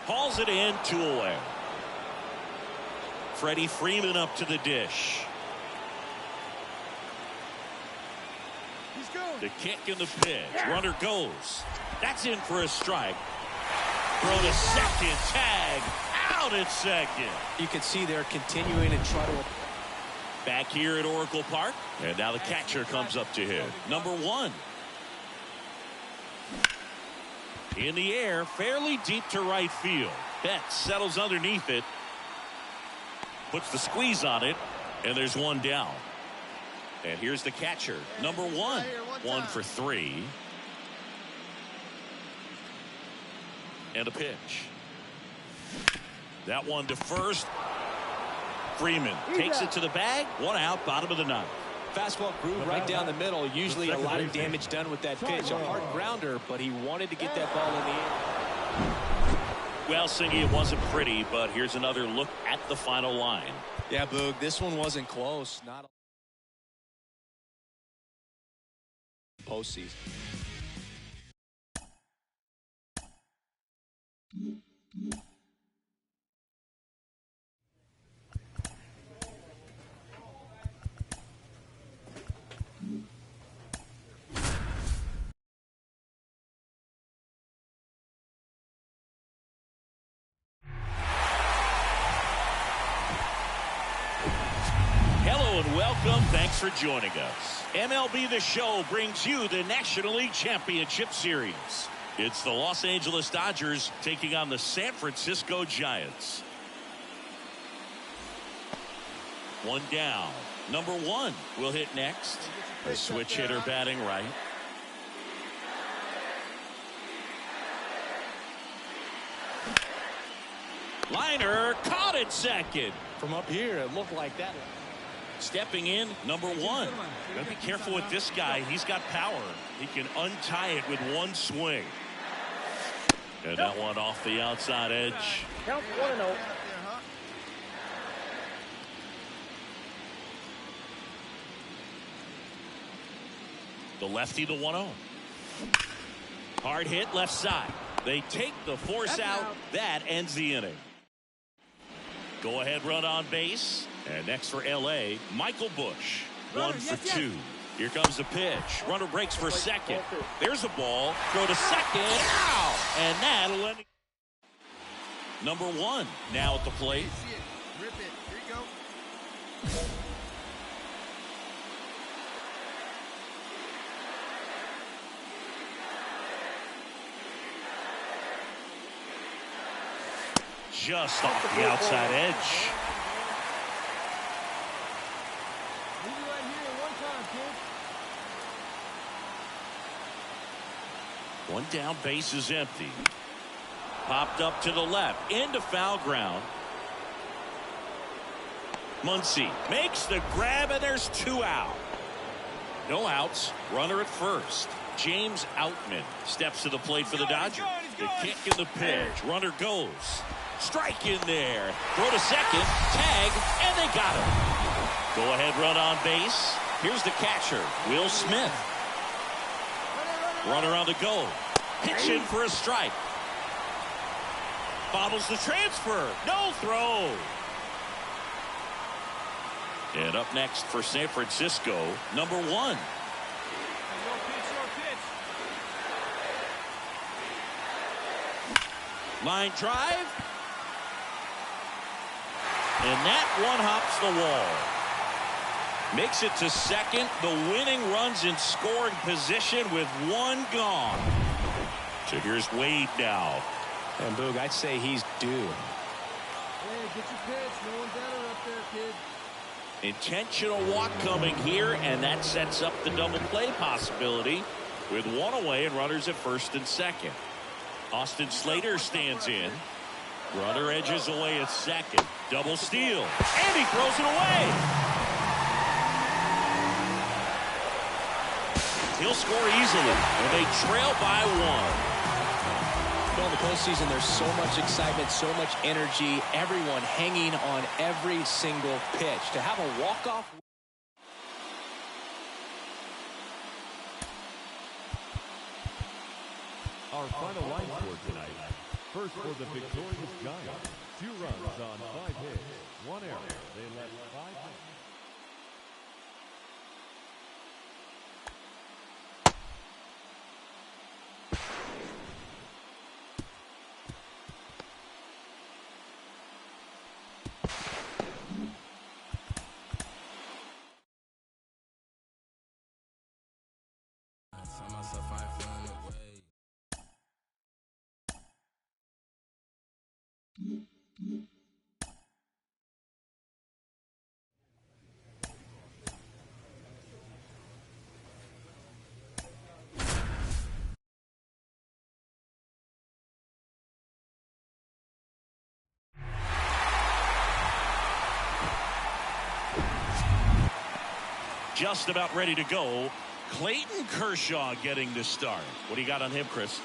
Hauls it in, 2 away. Freddie Freeman up to the dish. He's going. The kick and the pitch. Runner goes. That's in for a strike. Throw to second. Tag. Out at second. You can see they're continuing and try to. Back here at Oracle Park. And now the catcher comes up to hit. Number 1. In the air. Fairly deep to right field. Betts settles underneath it. Puts the squeeze on it. And there's one down. And here's the catcher. Number 1. 1 for 3. And a pitch. That one to first. Freeman takes it to the bag. 1 out, bottom of the 9th. Fastball grew right down the middle. Usually a lot of damage done with that pitch. A hard grounder, but he wanted to get that ball in the air. Well, Singy, it wasn't pretty, but here's another look at the final line. Yeah, Boog, this one wasn't close. Not a postseason. Hello and welcome. Thanks for joining us. MLB The Show brings you the National League Championship Series. It's the Los Angeles Dodgers taking on the San Francisco Giants. 1 down. Number 1 will hit next. A switch hitter batting right. Liner caught at second. From up here, it looked like that. Stepping in, number 1. Gotta be careful with this guy. He's got power. He can untie it with one swing. And that one off the outside edge. Count 1-0. The lefty, the 1-0. Hard hit left side. They take the force out. That ends the inning. Go ahead run on base. And next for LA, Michael Busch. 1 for 2. Here comes the pitch. Runner breaks for second. There's a ball. Throw to second. Ow! And that'll end. Number 1 now at the plate. Rip it. Here you go. Just off the outside edge. Leave it right here one time, kid. 1 down, base is empty. Popped up to the left, into foul ground. Muncy makes the grab, and there's 2 out. No outs, runner at first. James Outman steps to the plate for the Dodgers. The kick and the pitch, runner goes. Strike in there. Throw to second, tag, and they got him. Go ahead run on base. Here's the catcher, Will Smith. Runner on the go. Pitch in for a strike. Bottles the transfer. No throw. And up next for San Francisco, number 1. Short pitch. Line drive. And that one hops the wall. Makes it to second. The winning runs in scoring position with 1 gone. So here's Wade now. And Boog, I'd say he's due. Hey, get your pitch. No one better up there, kid. Intentional walk coming here, and that sets up the double play possibility with one away and runners at first and second. Austin Slater stands in. Runner edges away at second. Double steal, and he throws it away. He'll score easily, and they trail by one. In the postseason, there's so much excitement, so much energy, everyone hanging on every single pitch. To have a walk-off. Our final line score tonight. First for the victorious Giants. 2 runs on 5 hits, 1 error. They left 5 hits. Just about ready to go. Clayton Kershaw getting the start. What do you got on him, Chris?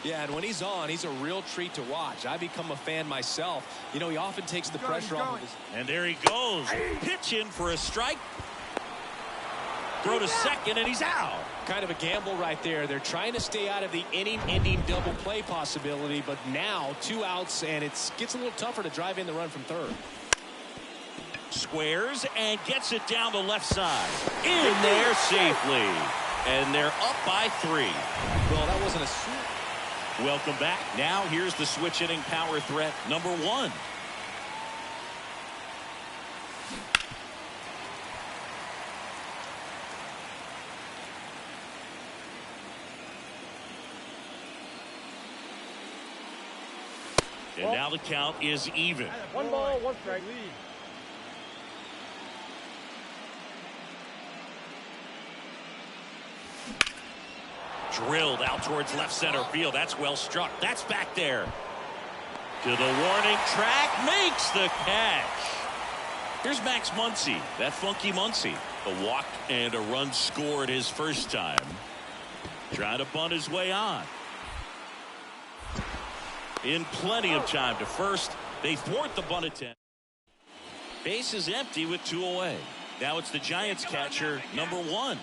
Yeah, and when he's on, he's a real treat to watch. I become a fan myself. You know, he often takes the pressure off of his... And there he goes. Pitch in for a strike. Throw to second, and he's out. Kind of a gamble right there. They're trying to stay out of the inning-ending double play possibility, but now 2 outs, and it gets a little tougher to drive in the run from third. Squares and gets it down the left side. In there safely. And they're up by 3. Well, that wasn't a... Welcome back. Now here's the switch inning power threat number 1. And now the count is even. 1 ball, 1 strike. Drilled out towards left center field. That's well struck. That's back there. To the warning track. Makes the catch. Here's Max Muncy. That funky Muncy. A walk and a run scored his first time. Trying to bunt his way on. In plenty of time to first. They thwart the bunt attempt. Base is empty with 2 away. Now it's the Giants catcher, number 1.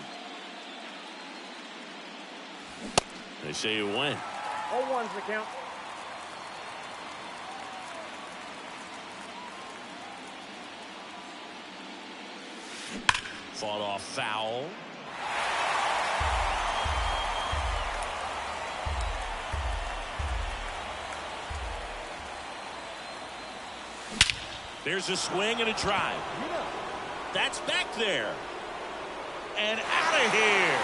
They say you win. 0-1's the count. Fought off foul. There's a swing and a drive. That's back there. And out of here.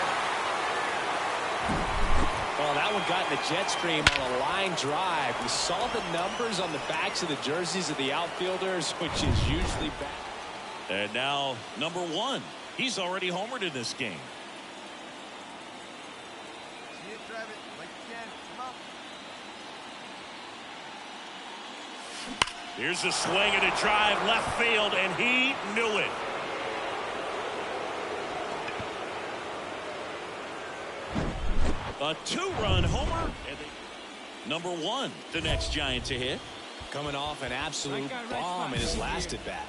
Well, that one got in the jet stream on a line drive. We saw the numbers on the backs of the jerseys of the outfielders, which is usually bad. And now number 1. He's already homered in this game. See it, drive it like you can. Come on. Here's a swing and a drive left field, and he knew it. A 2-run homer. And number 1, the next Giant to hit. Coming off an absolute bomb in his last at bat.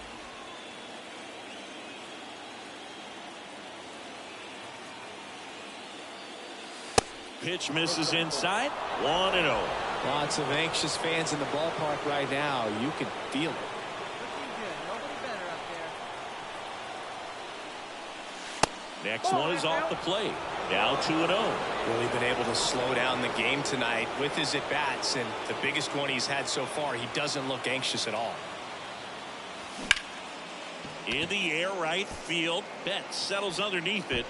Pitch misses inside. 1-0. Lots of anxious fans in the ballpark right now. You can feel it. Looking good. Nobody better up there. Next one is off the plate. Now 2-0. Really been able to slow down the game tonight with his at-bats, and the biggest one he's had so far, he doesn't look anxious at all. In the air right field. Betts settles underneath it.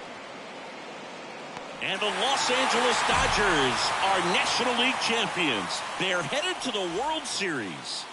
And the Los Angeles Dodgers are National League champions. They're headed to the World Series.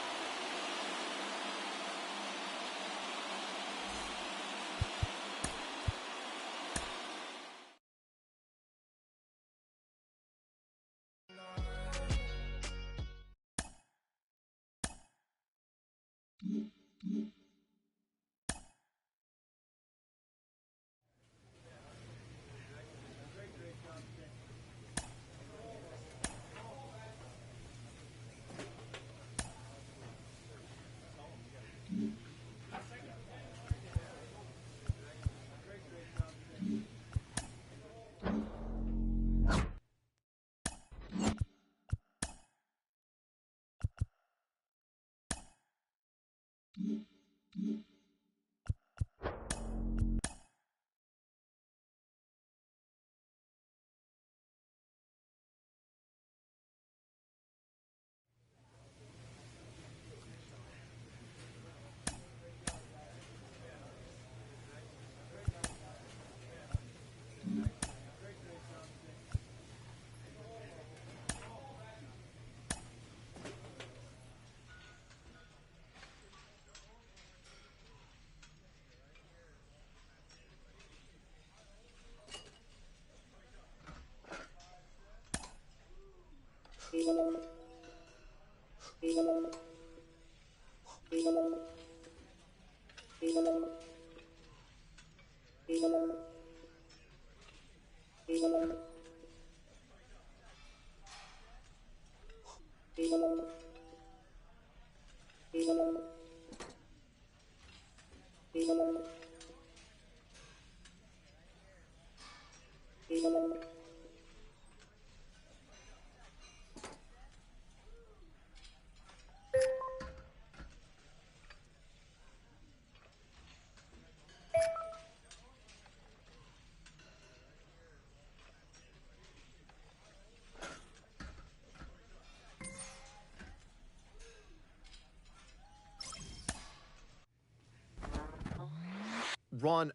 Ron,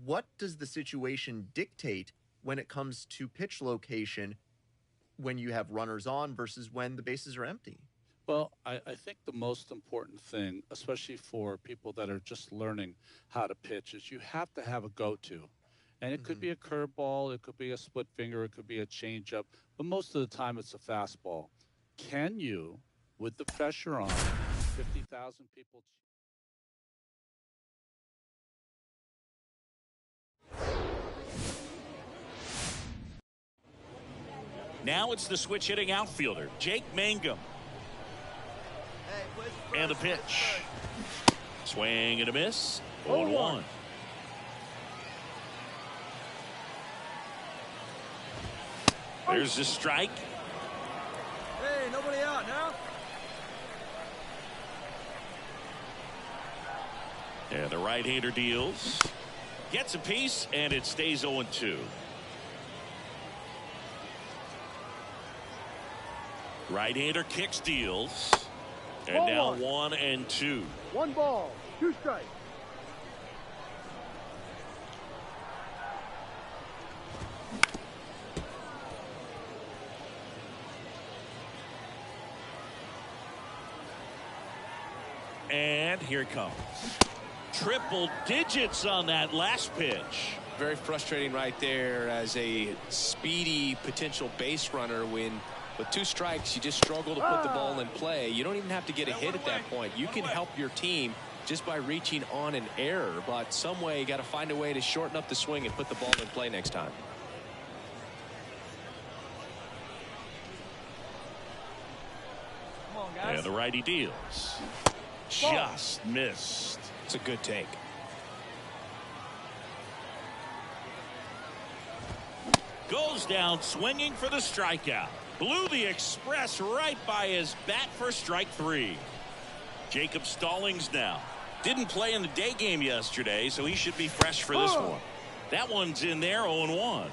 what does the situation dictate when it comes to pitch location when you have runners on versus when the bases are empty? Well, I think the most important thing, especially for people that are just learning how to pitch, is you have to have a go-to. And it could be a curveball, it could be a split finger, it could be a changeup, but most of the time it's a fastball. Can you, with the pressure on, 50,000 people... Now it's the switch hitting outfielder, Jake Mangum. And the pitch. Swing and a miss. 0-1. There's the strike. Hey, nobody out now. And the right-hander deals. Gets a piece, and it stays 0-2. Right-hander kicks, deals. And now 1-2. 1 ball, 2 strikes. And here it comes. Triple digits on that last pitch. Very frustrating right there as a speedy potential base runner when with 2 strikes you just struggle to put the ball in play. You don't even have to get a hit at that point. You can help your team just by reaching on an error, but some way you got to find a way to shorten up the swing and put the ball in play next time. Come on, guys. And the righty deals. Just missed. It's a good take. Goes down swinging for the strikeout. Blew the express right by his bat for strike 3. Jacob Stallings now. Didn't play in the day game yesterday, so he should be fresh for this one. That one's in there, 0-1.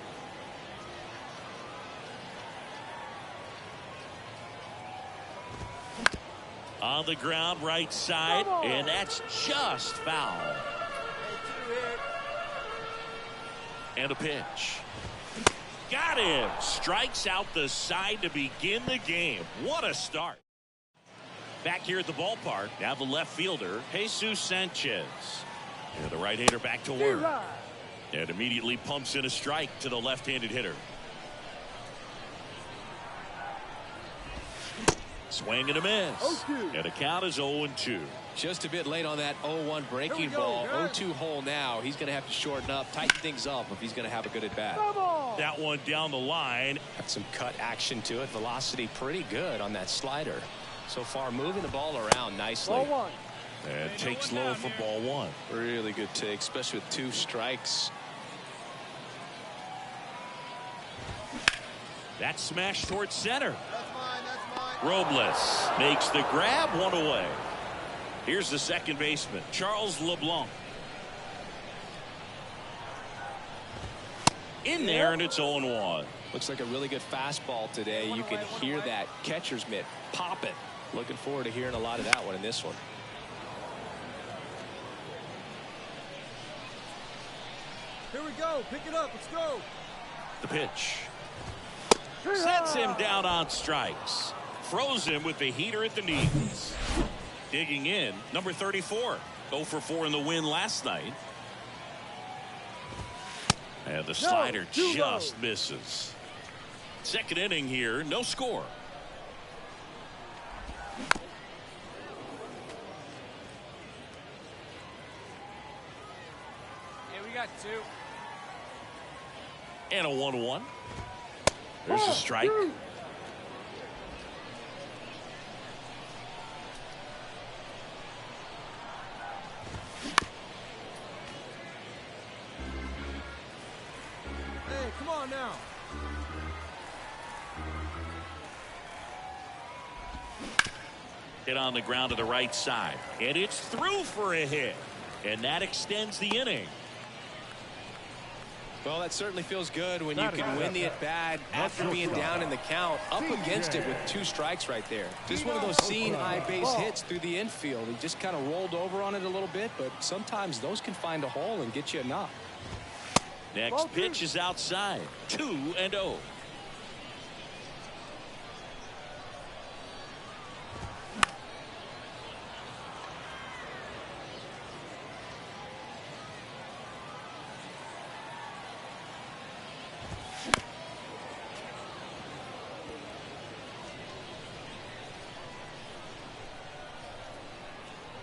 On the ground, right side, and that's just foul. And a pitch. Got him. Strikes out the side to begin the game. What a start. Back here at the ballpark, now the left fielder, Jesus Sanchez. And the right-hander back to work. And immediately pumps in a strike to the left-handed hitter. Swing and a miss. And the count is 0-2. Just a bit late on that 0-1 breaking ball. 0-2 hole now. He's going to have to shorten up, tighten things up if he's going to have a good at bat. That one down the line. Got some cut action to it. Velocity pretty good on that slider. So far, moving the ball around nicely. Ball one. And takes low for ball one. Really good take, especially with 2 strikes. That smash towards center. That's mine. Robles makes the grab, 1 away. Here's the second baseman, Charles LeBlanc. In there, and it's 0-1. Looks like a really good fastball today. You can hear that catcher's mitt popping. Looking forward to hearing a lot of that one in this one. Here we go. Pick it up. Let's go. The pitch. Sets him down on strikes. Froze him with the heater at the knees. Digging in, number 34. 0 for 4 in the win last night. And the slider just misses. Second inning here, no score. Yeah, we got 2. And a 1-1. There's a strike. Hey, come on now. Hit on the ground to the right side. And it's through for a hit. And that extends the inning. Well, that certainly feels good when you can win the at-bat after being down in the count, up against it with 2 strikes right there. Just one of those seeing high base hits through the infield. He just kind of rolled over on it a little bit, but sometimes those can find a hole and get you a knock. Next pitch is outside. 2-0.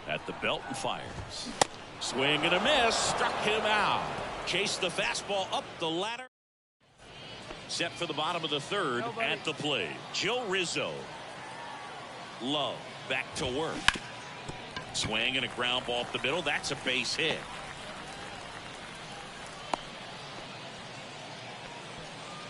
At the belt and fires. Swing and a miss. Struck him out. Chased the fastball up the ladder. Set for the bottom of the third. At the plate, Joe Rizzo. Love back to work. Swing and a ground ball up the middle. That's a base hit.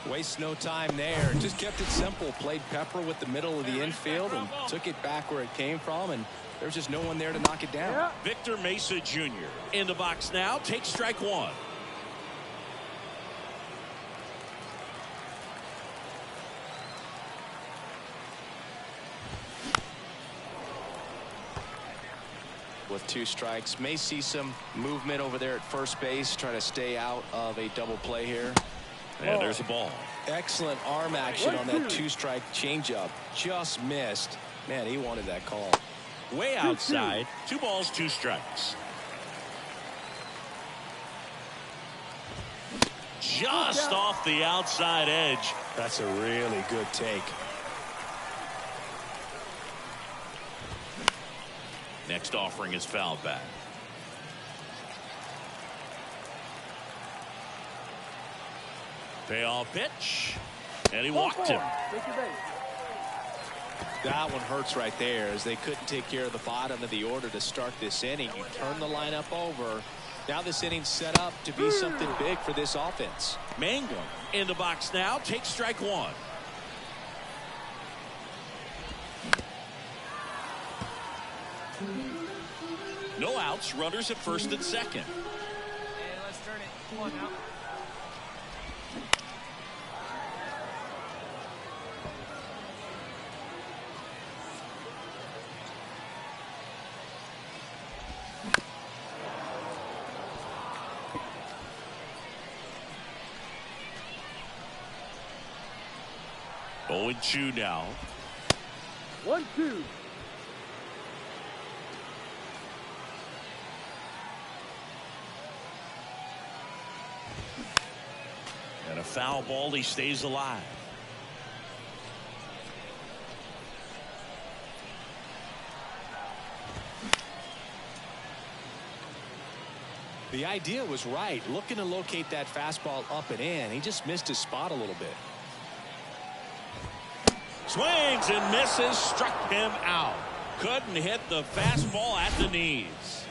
Wastes no time there. Just kept it simple. Played Pepper with the middle of the infield and took it back where it came from, and there's just no one there to knock it down. Victor Mesa Jr. in the box now. Takes strike 1. With 2 strikes, may see some movement over there at first base, trying to stay out of a double play here. And there's a ball. Excellent arm action on that 2-strike changeup. Just missed. Man, he wanted that call. Way outside. 2 balls, 2 strikes. Just off the outside edge. That's a really good take. Next offering is fouled back. Payoff pitch. And he walked him. That one hurts right there, as they couldn't take care of the bottom of the order to start this inning. You turn the lineup over. Now this inning's set up to be something big for this offense. Mangum in the box now. Takes strike 1. No outs. Runners at first and second. Hey, let's turn it. Come on now. Oh, 0-2 now. 1-2. And a foul ball. He stays alive. The idea was right. Looking to locate that fastball up and in. He just missed his spot a little bit. Swings and misses, struck him out. Couldn't hit the fastball at the knees.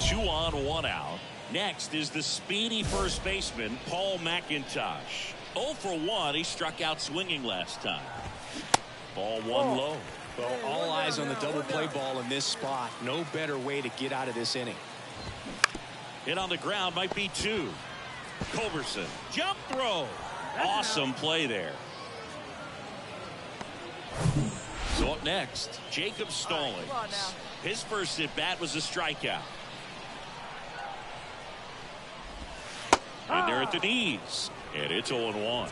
2 on, 1 out. Next is the speedy first baseman, Paul McIntosh. 0 for 1. He struck out swinging last time. Ball 1 low. Well, all eyes on the double play ball in this spot. No better way to get out of this inning. Hit on the ground might be 2. Culberson, jump throw. Awesome play there. So up next, Jacob Stallings. His first at bat was a strikeout. And they're at the knees. And it's 0-1.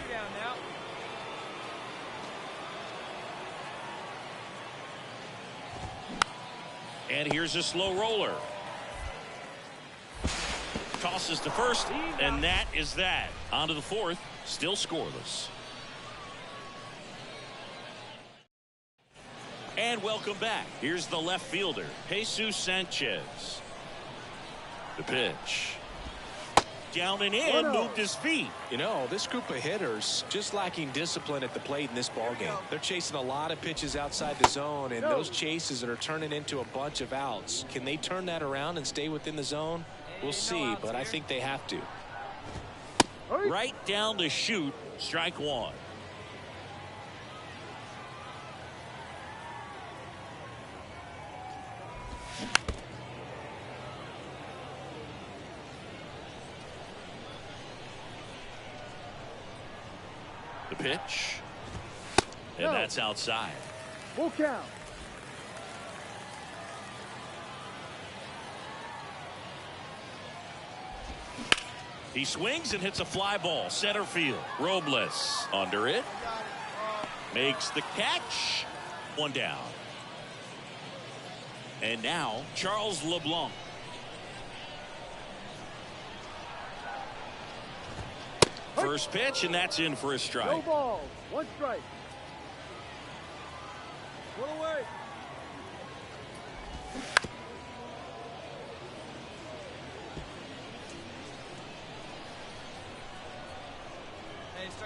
And here's a slow roller. Tosses to first, and that is that. On to the 4th, still scoreless. And welcome back. Here's the left fielder, Jesus Sanchez. The pitch. Down and in, moved his feet. You know, this group of hitters just lacking discipline at the plate in this ballgame. They're chasing a lot of pitches outside the zone, and those chases are turning into a bunch of outs. Can they turn that around and stay within the zone? We'll see, but I think they have to. Right down the chute, strike 1. The pitch. And that's outside. Full count. He swings and hits a fly ball. Center field. Robles under it. Makes the catch. 1 down. And now Charles LeBlanc. First pitch, and that's in for a strike. No ball. 1 strike. 1 away.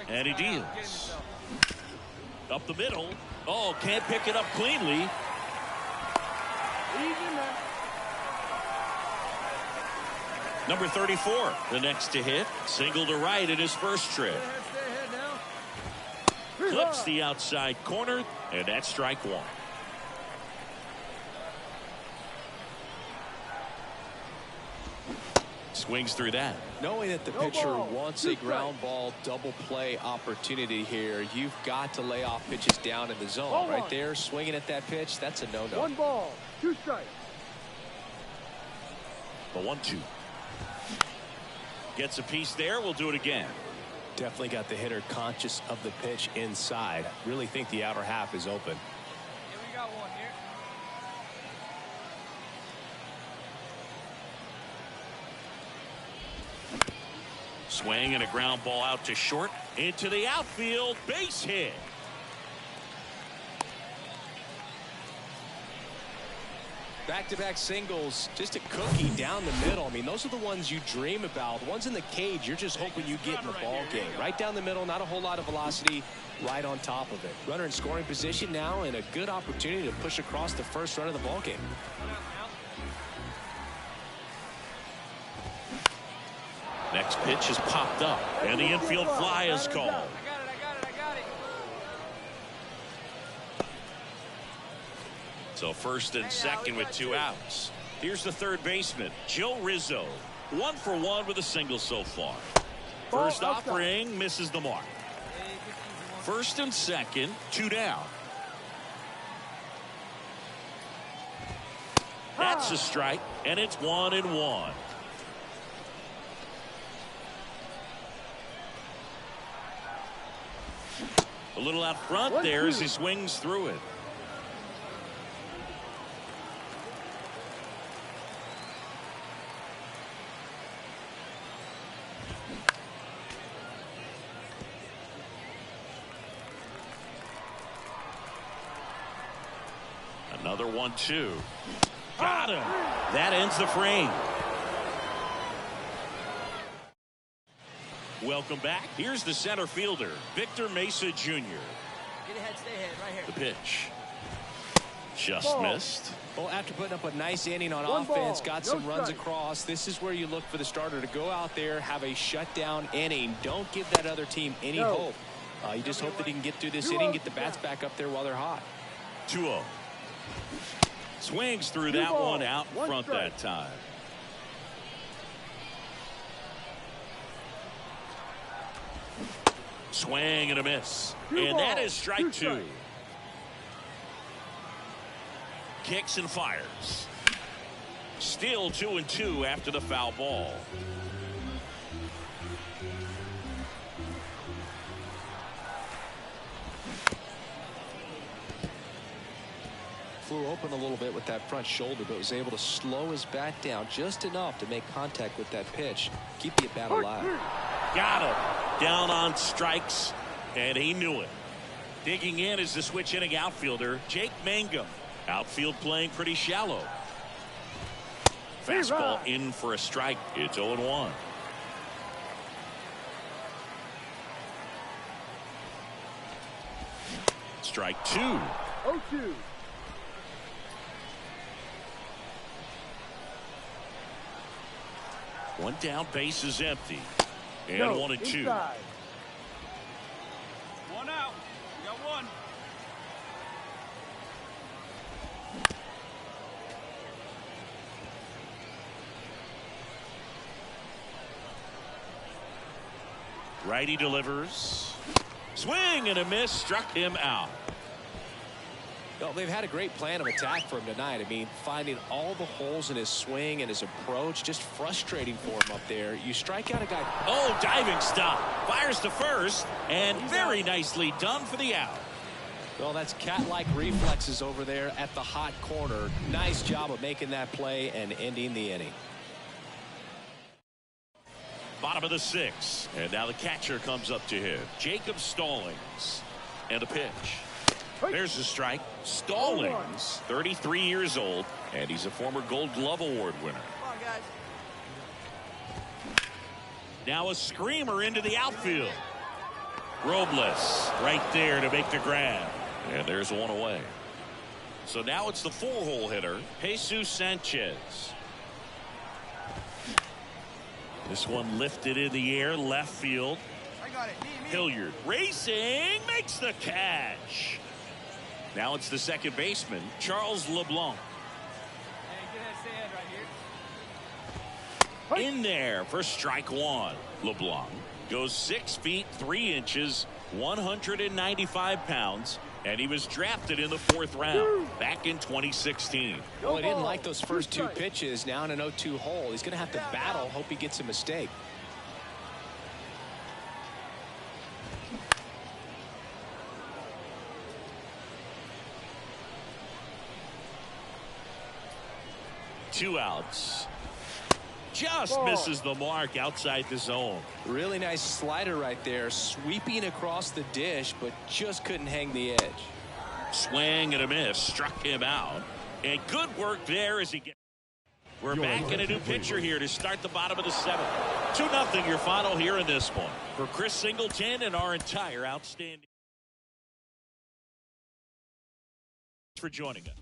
And he deals. Up the middle. Oh, can't pick it up cleanly. Number 34, the next to hit. Single to right in his first trip. Clips the outside corner, and that's strike 1. Swings through that. Knowing that the pitcher wants a ground ball double play opportunity here, you've got to lay off pitches down in the zone. Right there, swinging at that pitch, that's a no-no. 1 ball, 2 strikes. The 1-2. Gets a piece there. We'll do it again. Definitely got the hitter conscious of the pitch inside. Really think the outer half is open. Yeah, we got 1 here. Swing and a ground ball out to short. Into the outfield. Base hit. Back-to-back singles, just a cookie down the middle. I mean, those are the ones you dream about. The ones in the cage, you're just hoping you get in the ball game. Right down the middle, not a whole lot of velocity, right on top of it. Runner in scoring position now, and a good opportunity to push across the first run of the ball game. Next pitch is popped up, and the infield fly is called. I got it. So first and second with 2 outs. Here's the third baseman, Joe Rizzo. 1 for 1 with a single so far. First offering misses the mark. First and second, 2 down. That's a strike, and it's 1-1. A little out front there as he swings through it. Another 1-2. Got him. That ends the frame. Welcome back. Here's the center fielder, Victor Mesa Jr. Get ahead, stay ahead, right here. The pitch. Just missed. Well, after putting up a nice inning on offense, got some runs across, this is where you look for the starter to go out there, have a shutdown inning. Don't give that other team any hope. You just hope that he can get through this inning, get the bats back up there while they're hot. 2-0. Swings through that one out in front that time. Swing and a miss. And that is strike 2. Kicks and fires. Still 2-2 after the foul ball. Flew open a little bit with that front shoulder, but was able to slow his bat down just enough to make contact with that pitch. Keep the at-bat alive. Got him. Down on strikes, and he knew it. Digging in is the switch hitting outfielder, Jake Mangum. Outfield playing pretty shallow. Fastball in for a strike. It's 0-1. Strike 2. 0-2. One down, base is empty. And 1-2. Inside. One out. We got one. Righty delivers. Swing and a miss, struck him out. Well, they've had a great plan of attack for him tonight. I mean, finding all the holes in his swing and his approach, just frustrating for him up there. You strike out a guy. Oh, diving stop. Fires to first, and very nicely done for the out. Well, that's cat-like reflexes over there at the hot corner. Nice job of making that play and ending the inning. Bottom of the 6th, and now the catcher comes up to him. Jacob Stallings, and a pitch. There's the strike. Stallings, 33 years old, and he's a former Gold Glove Award winner. Come on, guys. Now a screamer into the outfield. Robles right there to make the grab. And there's one away. So now it's the 4-hole hitter, Jesus Sanchez. This one lifted in the air, left field. I got it. Me. Hilliard racing, makes the catch. Now it's the second baseman, Charles LeBlanc. Hey, get ahead, stay ahead right here. In there for strike 1. LeBlanc goes 6 feet 3 inches, 195 pounds, and he was drafted in the 4th round back in 2016. Well, he didn't like those first 2 pitches. Now in an 0-2 hole, he's going to have to battle. Hope he gets a mistake. Two outs. Just misses the mark outside the zone. Really nice slider right there, sweeping across the dish, but just couldn't hang the edge. Swing and a miss, struck him out. And good work there as he gets. We're back in a new pitcher here to start the bottom of the 7th. 2-0 your final here in this one. For Chris Singleton and our entire outstanding for joining us.